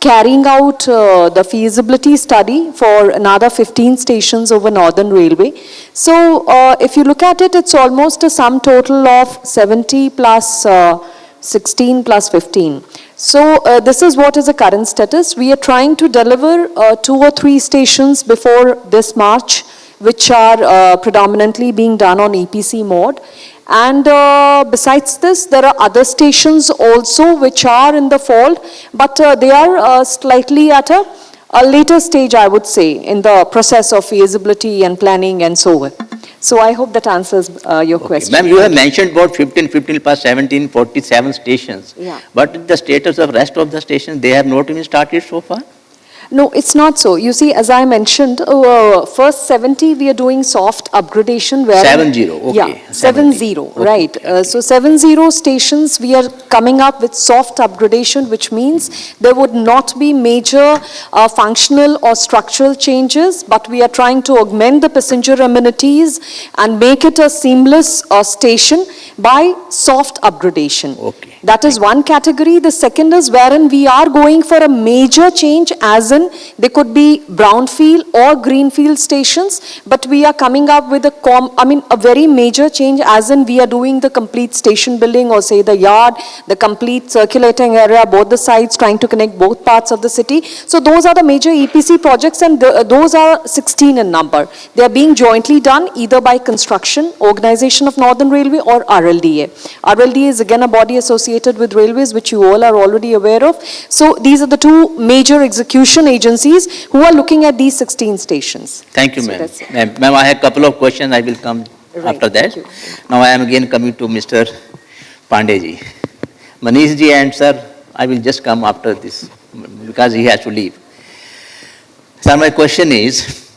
Speaker 6: carrying out the feasibility study for another 15 stations over Northern Railway. So if you look at it, it's almost a sum total of 70 plus 16 plus 15. So this is what is the current status. We are trying to deliver 2 or 3 stations before this March, which are predominantly being done on EPC mode. And besides this, there are other stations also which are in the fold, but they are slightly at a later stage, I would say, in the process of feasibility and planning and so on. So I hope that answers your question.
Speaker 4: Ma'am, you have mentioned about 15 past 17, 47 stations.
Speaker 6: Yeah.
Speaker 4: But the status of rest of the stations, they have not even started so far?
Speaker 6: No, it's not so. You see, as I mentioned, first 70 we are doing soft upgradation where
Speaker 4: 70, okay.
Speaker 6: Yeah, 70,
Speaker 4: Okay,
Speaker 6: right.
Speaker 4: okay.
Speaker 6: So 70 stations we are coming up with soft upgradation, which means there would not be major functional or structural changes, but we are trying to augment the passenger amenities and make it a seamless station by soft upgradation.
Speaker 4: Okay.
Speaker 6: That is one category. The second is wherein we are going for a major change, as in they could be brownfield or greenfield stations, but we are coming up with a very major change, as in we are doing the complete station building, or say the yard, the complete circulating area, both the sides, trying to connect both parts of the city. So those are the major EPC projects, and those are 16 in number. They are being jointly done either by construction, Organization of Northern Railway, or RLDA. RLDA is again a body associated with railways, which you all are already aware of. So these are the two major execution agencies who are looking at these 16 stations.
Speaker 4: Thank you,
Speaker 6: So
Speaker 4: ma'am.
Speaker 6: that's it.
Speaker 4: Ma'am, I have a couple of questions. I will come
Speaker 6: Right,
Speaker 4: after that.
Speaker 6: thank you.
Speaker 4: Now I am again coming to Mr. Pandey ji. Manish ji and sir, I will just come after this because he has to leave. Sir, my question is,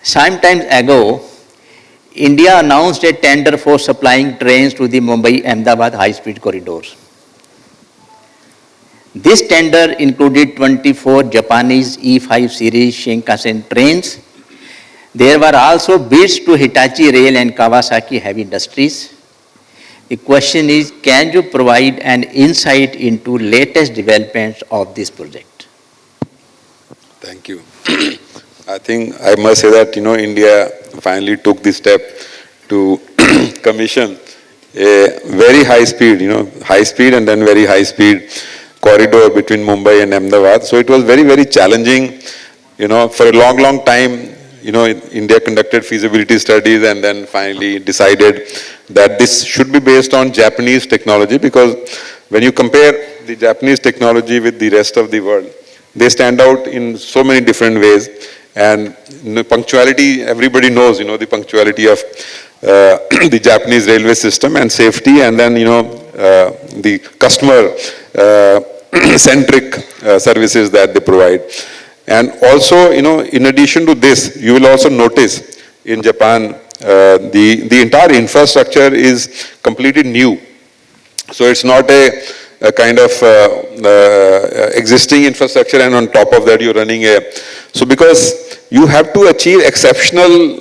Speaker 4: sometime ago, India announced a tender for supplying trains to the Mumbai-Ahmedabad high-speed corridors. This tender included 24 Japanese E5 series Shinkansen trains. There were also bids to Hitachi Rail and Kawasaki Heavy Industries. The question is, can you provide an insight into latest developments of this project?
Speaker 5: Thank you. I think I must say that, India finally took the step to commission a very high speed, high speed and then very high speed corridor between Mumbai and Ahmedabad. So it was very, very challenging, for a long, long time, India conducted feasibility studies and then finally decided that this should be based on Japanese technology, because when you compare the Japanese technology with the rest of the world, they stand out in so many different ways. And punctuality, everybody knows, the punctuality of the Japanese railway system, and safety, and then, the customer centric services that they provide. And also, in addition to this, you will also notice in Japan, the entire infrastructure is completely new. So it's not a kind of existing infrastructure, and on top of that you're running so because you have to achieve exceptional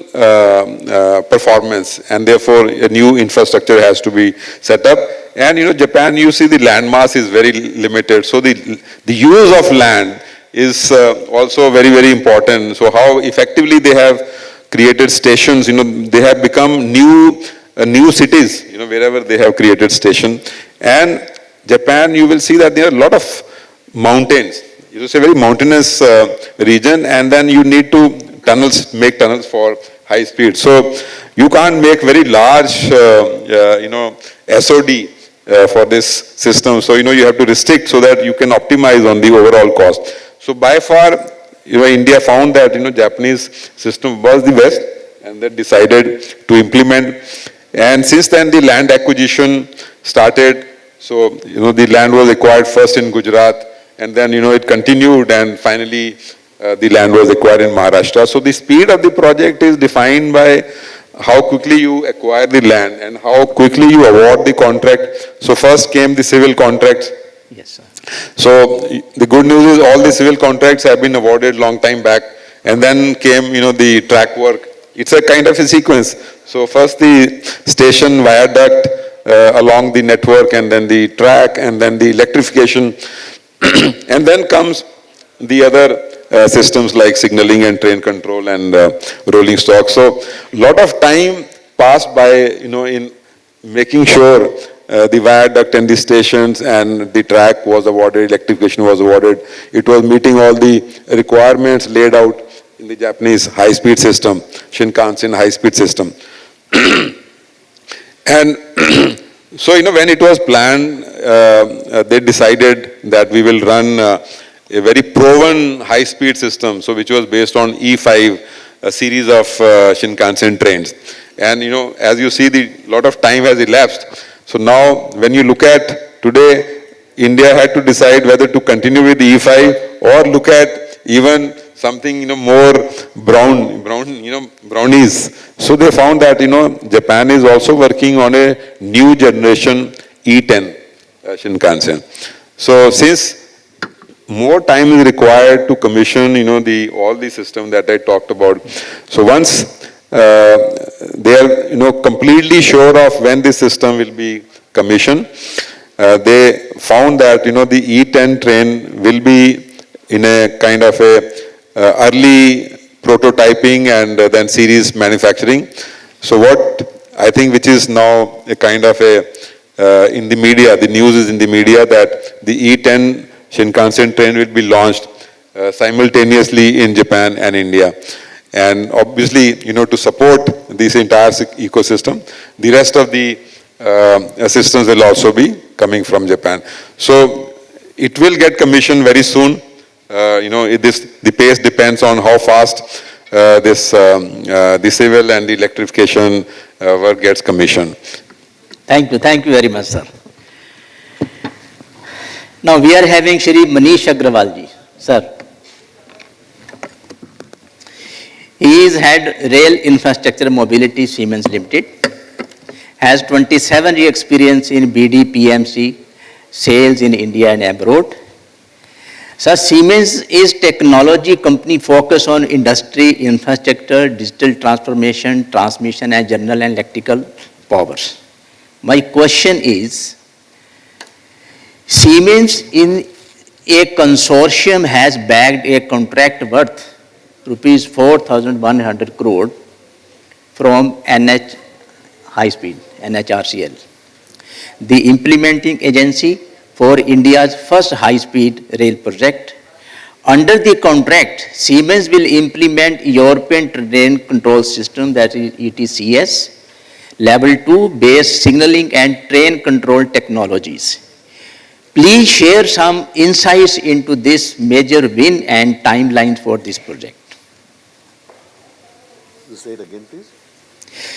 Speaker 5: performance, and therefore a new infrastructure has to be set up. And Japan, you see the landmass is very limited, so the use of land is also very, very important. So how effectively they have created stations, they have become new cities, wherever they have created station. And Japan, you will see that there are a lot of mountains. It's a very mountainous region, and then you need to make tunnels for high speed. So you can't make very large, SOD for this system. So, you have to restrict so that you can optimize on the overall cost. So by far, India found that, Japanese system was the best, and they decided to implement. And since then, the land acquisition started. So, the land was acquired first in Gujarat, and then, it continued, and finally, the land was acquired in Maharashtra. So the speed of the project is defined by how quickly you acquire the land and how quickly you award the contract. So first came the civil contracts.
Speaker 4: Yes, sir.
Speaker 5: So the good news is all the civil contracts have been awarded long time back, and then came, the track work. It's a kind of a sequence. So first the station viaduct along the network, and then the track, and then the electrification, and then comes the other systems like signaling and train control and rolling stock. So a lot of time passed by, in making sure the viaduct and the stations and the track was awarded, electrification was awarded. It was meeting all the requirements laid out in the Japanese high-speed system, Shinkansen high-speed system. And so, when it was planned, they decided that we will run a very proven high-speed system, so which was based on E5, a series of Shinkansen trains. And, you know, as you see, the lot of time has elapsed. So now, when you look at today, India had to decide whether to continue with the E5 or look at even something, you know, more brownies. So they found that, you know, Japan is also working on a new generation E10 Shinkansen. So since more time is required to commission, you know, all the system that I talked about. So once they are, you know, completely sure of when this system will be commissioned, they found that, you know, the E10 train will be in a kind of a early prototyping and then series manufacturing. So what I think, which is now a kind of a in the media, the news is in the media that the E10 Shinkansen train will be launched simultaneously in Japan and India. And obviously, you know, to support this entire ecosystem, the rest of the assistance will also be coming from Japan. So it will get commissioned very soon. You know, the pace depends on how fast the civil and the electrification work gets commissioned.
Speaker 4: Thank you very much, sir. Now we are having Shri Manish Agrawal ji, sir. He is head Rail Infrastructure Mobility Siemens Limited, has 27 year experience in BD PMC, sales in India and abroad. Sir, Siemens is technology company focused on industry, infrastructure, digital transformation, transmission and general and electrical powers. My question is, Siemens in a consortium has bagged a contract worth rupees 4,100 crore from NH High Speed, NHRCL, the implementing agency for India's first high-speed rail project. Under the contract, Siemens will implement European train control system, that is ETCS, Level 2 based signaling and train control technologies. Please share some insights into this major win and timelines for this project.
Speaker 7: Say it again, please.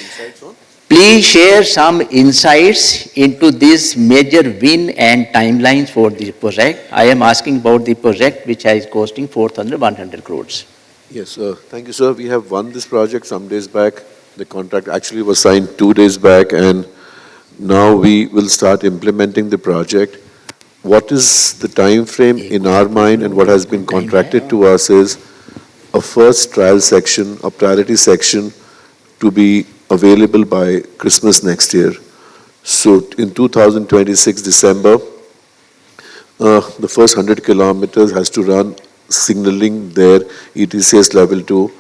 Speaker 7: Insights on?
Speaker 4: Please share some insights into this major win and timelines for this project. I am asking about the project which is costing 4,100 crores.
Speaker 7: Yes, thank you, sir. We have won this project some days back. The contract actually was signed 2 days back, and now we will start implementing the project. What is the time frame in our mind and what has been contracted to us is a first trial section, a priority section to be available by Christmas next year. So in 2026 December, the first 100 kilometers has to run signaling there, ETCS level 2,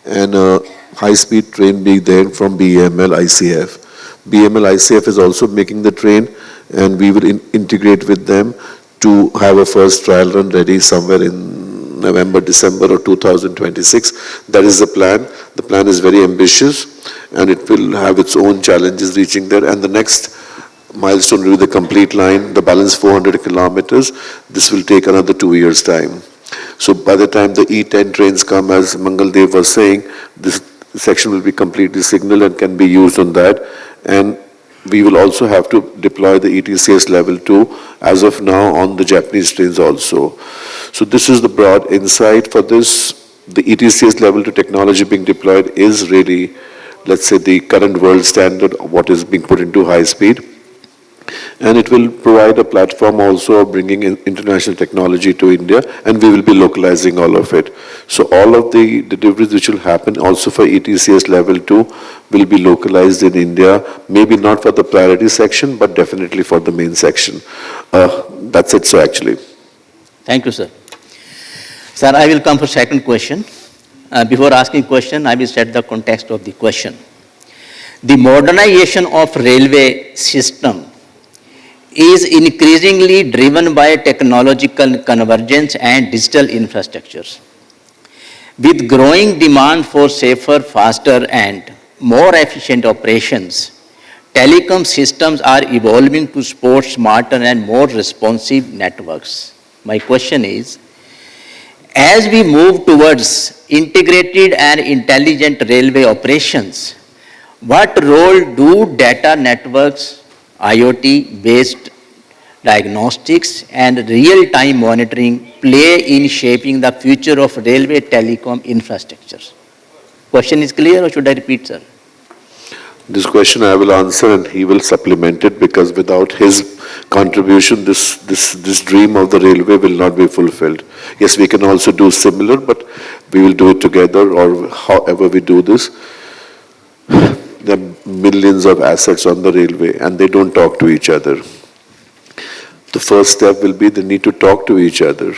Speaker 7: and a high-speed train being there from BEML ICF. BEML ICF is also making the train, and we will integrate with them to have a first trial run ready somewhere in November, December of 2026. That is the plan. The plan is very ambitious, and it will have its own challenges reaching there. And the next milestone will be the complete line, the balance 400 kilometers. This will take another 2 years' time. So by the time the E10 trains come, as Mangal Dev was saying, this section will be completely signaled and can be used on that. And we will also have to deploy the ETCS level 2 as of now on the Japanese trains also. So this is the broad insight for this. The ETCS level 2 technology being deployed is really, let's say, the current world standard of what is being put into high speed. And it will provide a platform also of bringing in international technology to India, and we will be localizing all of it. So all of the deliveries which will happen also for ETCS level 2 will be localized in India, maybe not for the priority section, but definitely for the main section. That's it, so actually.
Speaker 4: Thank you, sir. Sir, I will come for second question. Before asking question, I will set the context of the question. The modernization of railway system is increasingly driven by technological convergence and digital infrastructures. With growing demand for safer, faster, and more efficient operations, telecom systems are evolving to support smarter and more responsive networks. My question is, as we move towards integrated and intelligent railway operations, What role do data networks, IoT-based diagnostics and real-time monitoring play in shaping the future of railway telecom infrastructure? Question is clear or should I repeat, sir?
Speaker 7: This question I will answer and he will supplement it, because without his contribution, this dream of the railway will not be fulfilled. Yes, we can also do similar, but we will do it together or however we do this. There are millions of assets on the railway and they don't talk to each other. The first step will be they need to talk to each other.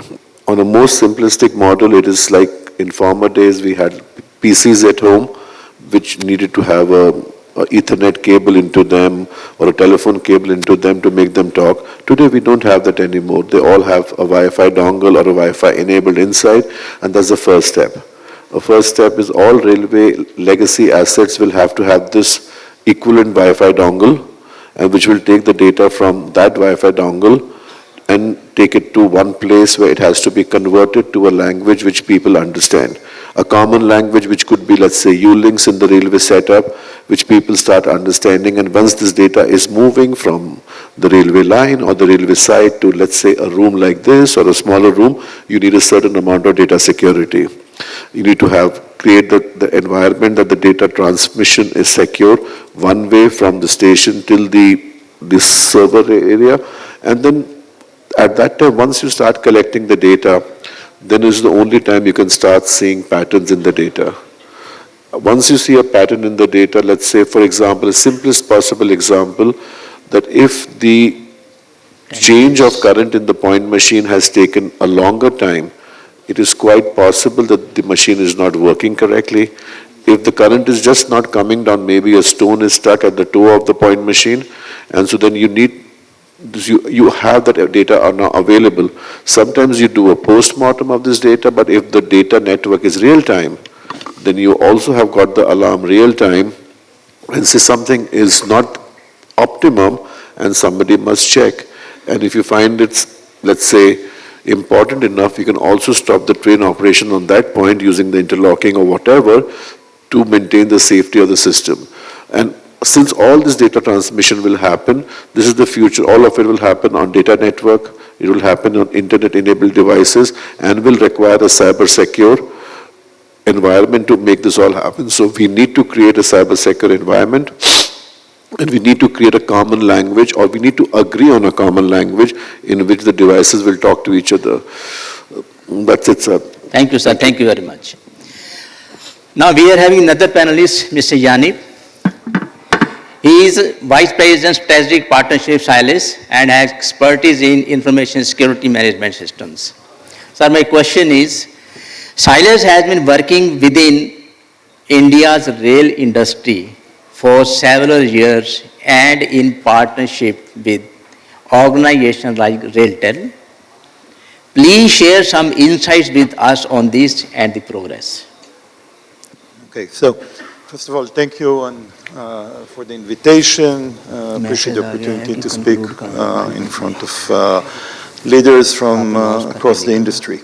Speaker 7: On a most simplistic model, it is like in former days we had PCs at home which needed to have a Ethernet cable into them or a telephone cable into them to make them talk. Today we don't have that anymore. They all have a Wi-Fi dongle or a Wi-Fi enabled inside, and that's the first step. The first step is all railway legacy assets will have to have this equivalent Wi-Fi dongle, and which will take the data from that Wi-Fi dongle and take it to one place where it has to be converted to a language which people understand. A common language which could be, let's say, U-links in the railway setup, which people start understanding. And once this data is moving from the railway line or the railway side to, let's say, a room like this or a smaller room, you need a certain amount of data security. You need to create the environment that the data transmission is secure, one way from the station till this server area. And then at that time, once you start collecting the data, then is the only time you can start seeing patterns in the data. Once you see a pattern in the data, let's say, for example, the simplest possible example, that if the change of current in the point machine has taken a longer time, it is quite possible that the machine is not working correctly. If the current is just not coming down, maybe a stone is stuck at the toe of the point machine, and so then you have that data are now available. Sometimes you do a post-mortem of this data, but if the data network is real-time, then you also have got the alarm real-time, and say something is not optimum and somebody must check. And if you find it's, let's say, important enough, you can also stop the train operation on that point using the interlocking or whatever to maintain the safety of the system. And since all this data transmission will happen, this is the future. All of it will happen on data network, it will happen on internet-enabled devices, and will require a cyber-secure environment to make this all happen. So we need to create a cyber-secure environment, and we need to create a common language, or we need to agree on a common language in which the devices will talk to each other. That's it, sir.
Speaker 4: Thank you, sir. Thank you very much. Now we are having another panelist, Mr. Yanib. He is Vice President, Strategic Partnership, SILES, and has expertise in information security management systems. Sir, my question is, SILES has been working within India's rail industry for several years and in partnership with organizations like RailTel. Please share some insights with us on this and the progress.
Speaker 8: Okay, so first of all, thank you for the invitation. Appreciate the opportunity to speak in front of leaders from across the industry.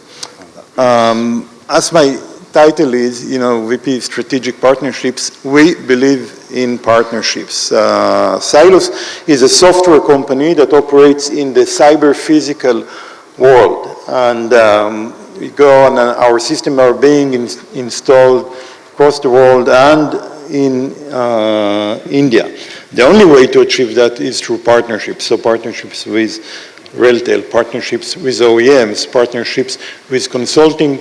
Speaker 8: As my title is, VP Strategic Partnerships, we believe in partnerships. Silos is a software company that operates in the cyber-physical world. And we go on, our systems are being installed across the world and in India. The only way to achieve that is through partnerships. So partnerships with RailTel, partnerships with OEMs, partnerships with consulting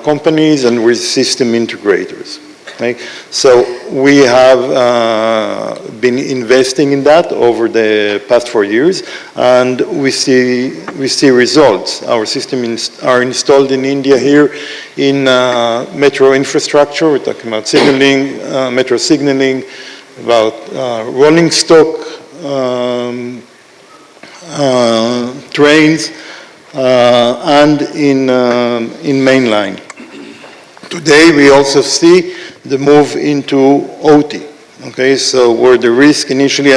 Speaker 8: companies and with system integrators. Okay? So we have been investing in that over the past 4 years, and we see results. Our systems are installed in India here in metro infrastructure. We're talking about signaling, metro signaling, about rolling stock trains, and in mainline. Today we also see the move into OT. Okay, so where the risk initially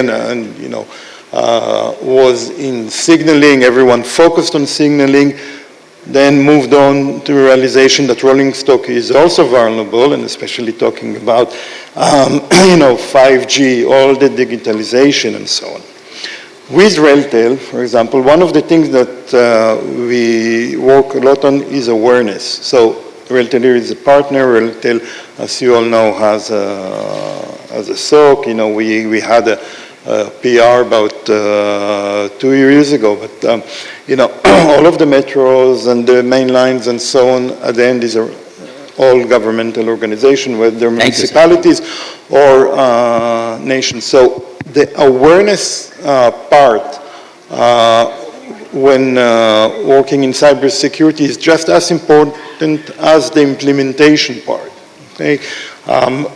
Speaker 8: was in signaling, everyone focused on signaling, then moved on to realization that rolling stock is also vulnerable, and especially talking about 5G, all the digitalization and so on. With RailTel, for example, one of the things that we work a lot on is awareness. So RailTel here is a partner. RailTel, as you all know, has a SOC. We had a PR about 2 years ago, but all of the metros and the main lines and so on at the end is all governmental organization, whether municipalities or nations. So the awareness part when working in cybersecurity is just as important as the implementation part. Okay?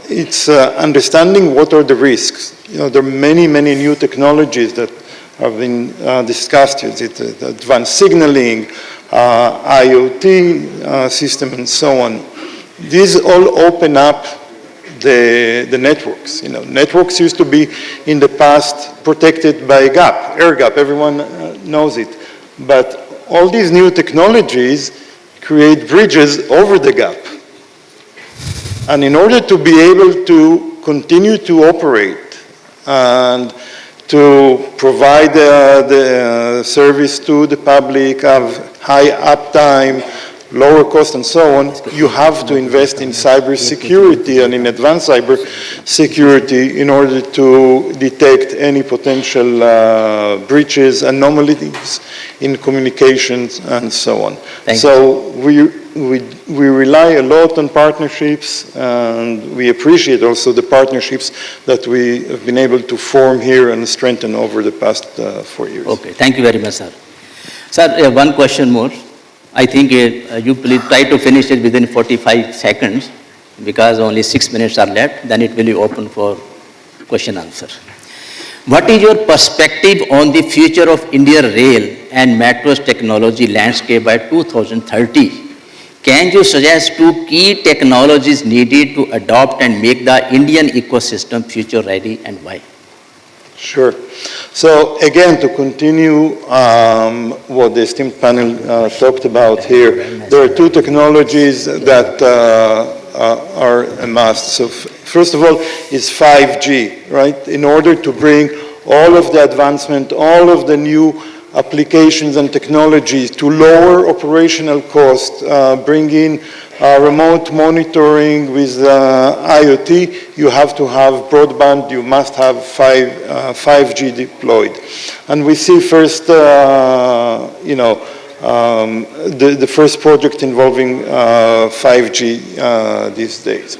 Speaker 8: It's understanding what are the risks. There are many new technologies that have been discussed. It's advanced signaling, IoT system, and so on. These all open up the networks. Networks used to be in the past protected by a gap, air gap. Everyone knows it. But all these new technologies create bridges over the gap. And in order to be able to continue to operate and to provide the service to the public, have high uptime, lower cost and so on, you have to invest in cybersecurity and in advanced cybersecurity in order to detect any potential breaches, anomalies in communications and so on. So we rely a lot on partnerships, and we appreciate also the partnerships that we have been able to form here and strengthen over the past 4 years.
Speaker 4: Okay, thank you very much, sir. Sir, one question more. I think you please try to finish it within 45 seconds because only 6 minutes are left. Then it will be open for question answer. What is your perspective on the future of Indian rail and metros technology landscape by 2030? Can you suggest 2 key technologies needed to adopt and make the Indian ecosystem future ready, and why?
Speaker 8: Sure. So again, to continue what the esteemed panel talked about here, there are 2 technologies that are a must. So first of all is 5G, right? In order to bring all of the advancement, all of the new applications and technologies to lower operational cost, bring in remote monitoring with IoT, you have to have broadband, you must have 5G deployed. And we see first, the first project involving 5G these days.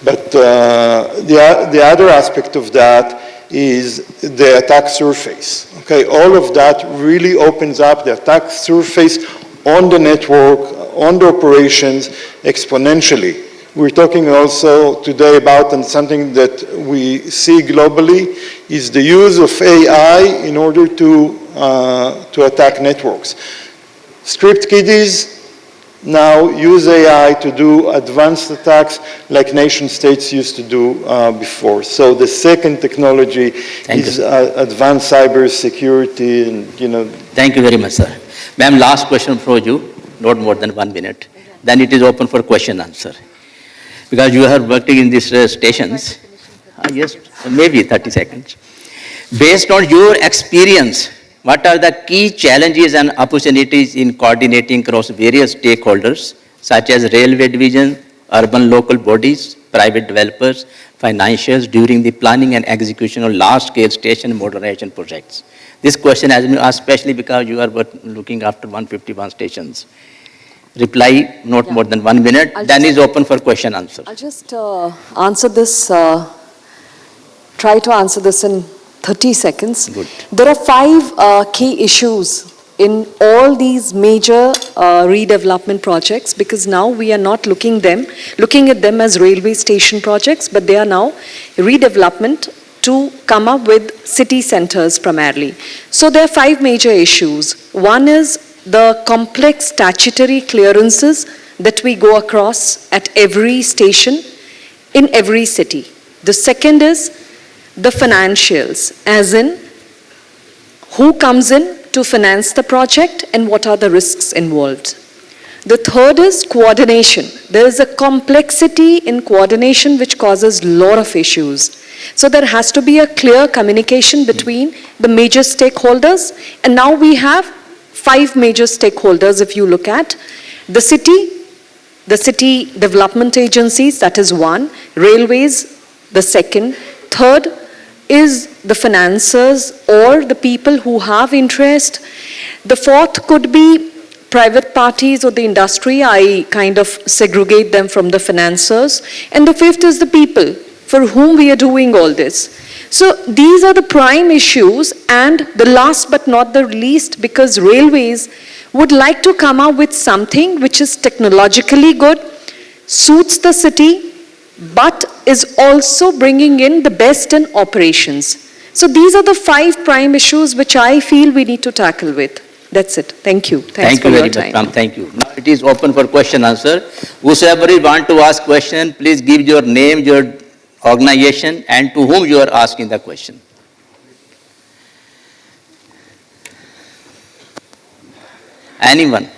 Speaker 8: But the other aspect of that is the attack surface. Okay, all of that really opens up the attack surface on the network, on the operations exponentially. We're talking also today about, and something that we see globally, is the use of AI in order to attack networks. Script kiddies now use AI to do advanced attacks like nation states used to do before. So the second technology is advanced cyber security, and
Speaker 4: Thank you very much, sir. Ma'am, last question for you, not more than 1 minute. Then it is open for question answer. Because you are working in these stations. Yes, maybe 30 seconds. Based on your experience, what are the key challenges and opportunities in coordinating across various stakeholders, such as railway division, urban local bodies, private developers, financiers, during the planning and execution of large-scale station modernization projects? This question has been asked especially because you are looking after 151 stations. Reply not more than 1 minute, then is open for question answer.
Speaker 6: I'll just answer this, try to answer this in 30 seconds.
Speaker 4: Good.
Speaker 6: There are 5 key issues in all these major redevelopment projects, because now we are not looking at them as railway station projects, but they are now redevelopment to come up with city centers primarily. So there are 5 major issues. One is the complex statutory clearances that we go across at every station in every city. The second is the financials, as in who comes in to finance the project and what are the risks involved. The third is coordination there is a complexity in coordination which causes a lot of issues. So there has to be a clear communication between the major stakeholders, and now we have 5 major stakeholders if you look at the city development agencies, that is one, railways, the second, third is the financiers or the people who have interest, the fourth could be private parties or the industry, I kind of segregate them from the financiers, and the fifth is the people for whom we are doing all this. So these are the prime issues, and the last but not the least, because railways would like to come up with something which is technologically good, suits the city, but is also bringing in the best in operations. So these are the 5 prime issues which I feel we need to tackle with. That's it. Thank you. Thanks for your time.
Speaker 4: Thank you very much, ma'am. Thank you. Now it is open for question answer. Whosoever is want to ask question, please give your name, your organization, and to whom you are asking the question. Anyone?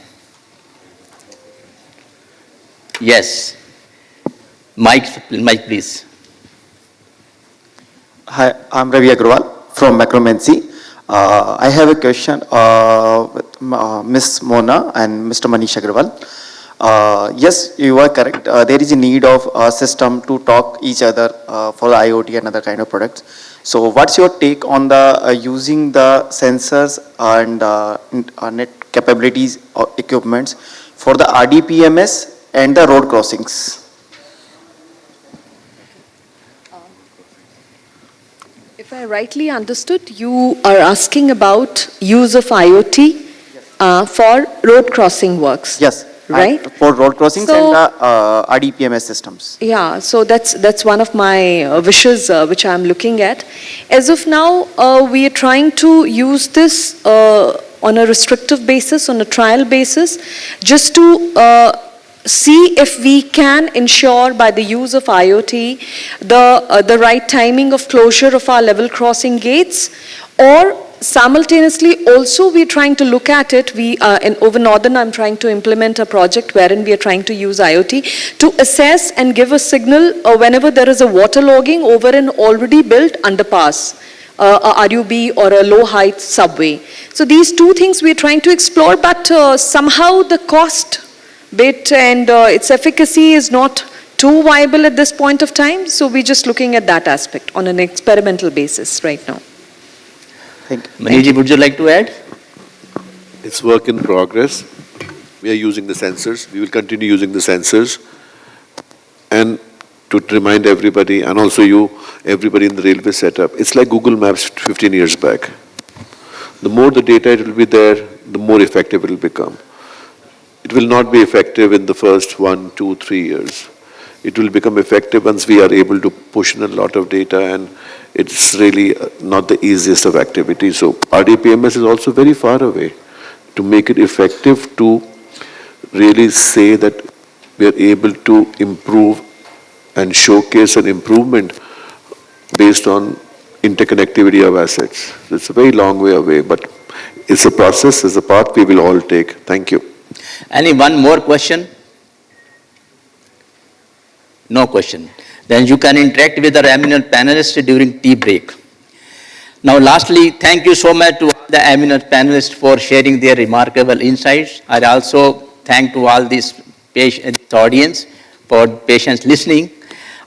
Speaker 4: Yes. Mike, please.
Speaker 9: Hi, I'm Ravi Agrawal from Macromancy. I have a question with Ms. Mona and Mr. Manish Agrawal. Yes, you are correct. There is a need of a system to talk each other for the IoT and other kind of products. So what's your take on the using the sensors and net capabilities or equipments for the RDPMS and the road crossings?
Speaker 6: If I rightly understood, you are asking about use of IoT for road crossing works.
Speaker 9: Yes.
Speaker 6: Right?
Speaker 9: For road crossings
Speaker 6: So-
Speaker 9: and the RDPMS systems.
Speaker 6: Yeah, so that's one of my wishes which I'm looking at. As of now, we are trying to use this on a restrictive basis, on a trial basis, just to see if we can ensure by the use of IoT the right timing of closure of our level crossing gates, or simultaneously also we're trying to look at it. Over Northern, I'm trying to implement a project wherein we are trying to use IoT to assess and give a signal whenever there is a waterlogging over an already built underpass, a RUB or a low height subway. So these 2 things we're trying to explore, but somehow the cost bit and its efficacy is not too viable at this point of time. So we're just looking at that aspect on an experimental basis right now.
Speaker 9: Thank you.
Speaker 4: Maniji, would you like to add?
Speaker 7: It's work in progress. We are using the sensors. We will continue using the sensors. And to remind everybody, and also you, everybody in the railway setup, it's like Google Maps 15 years back. The more the data it will be there, the more effective it will become. It will not be effective in the first 1, 2, 3 years. It will become effective once we are able to push in a lot of data, and it's really not the easiest of activities. So RDPMS is also very far away. To make it effective, to really say that we are able to improve and showcase an improvement based on interconnectivity of assets. It's a very long way away, but it's a process, it's a path we will all take. Thank you.
Speaker 4: Any one more question? No question. Then you can interact with our eminent panelists during tea break. Now lastly, thank you so much to all the eminent panelists for sharing their remarkable insights. I also thank to all this audience for patience listening.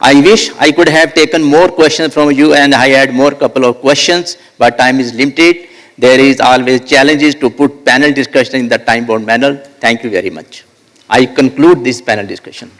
Speaker 4: I wish I could have taken more questions from you, and I had more couple of questions, but time is limited. There is always challenges to put panel discussion in the time-bound manner. Thank you very much. I conclude this panel discussion.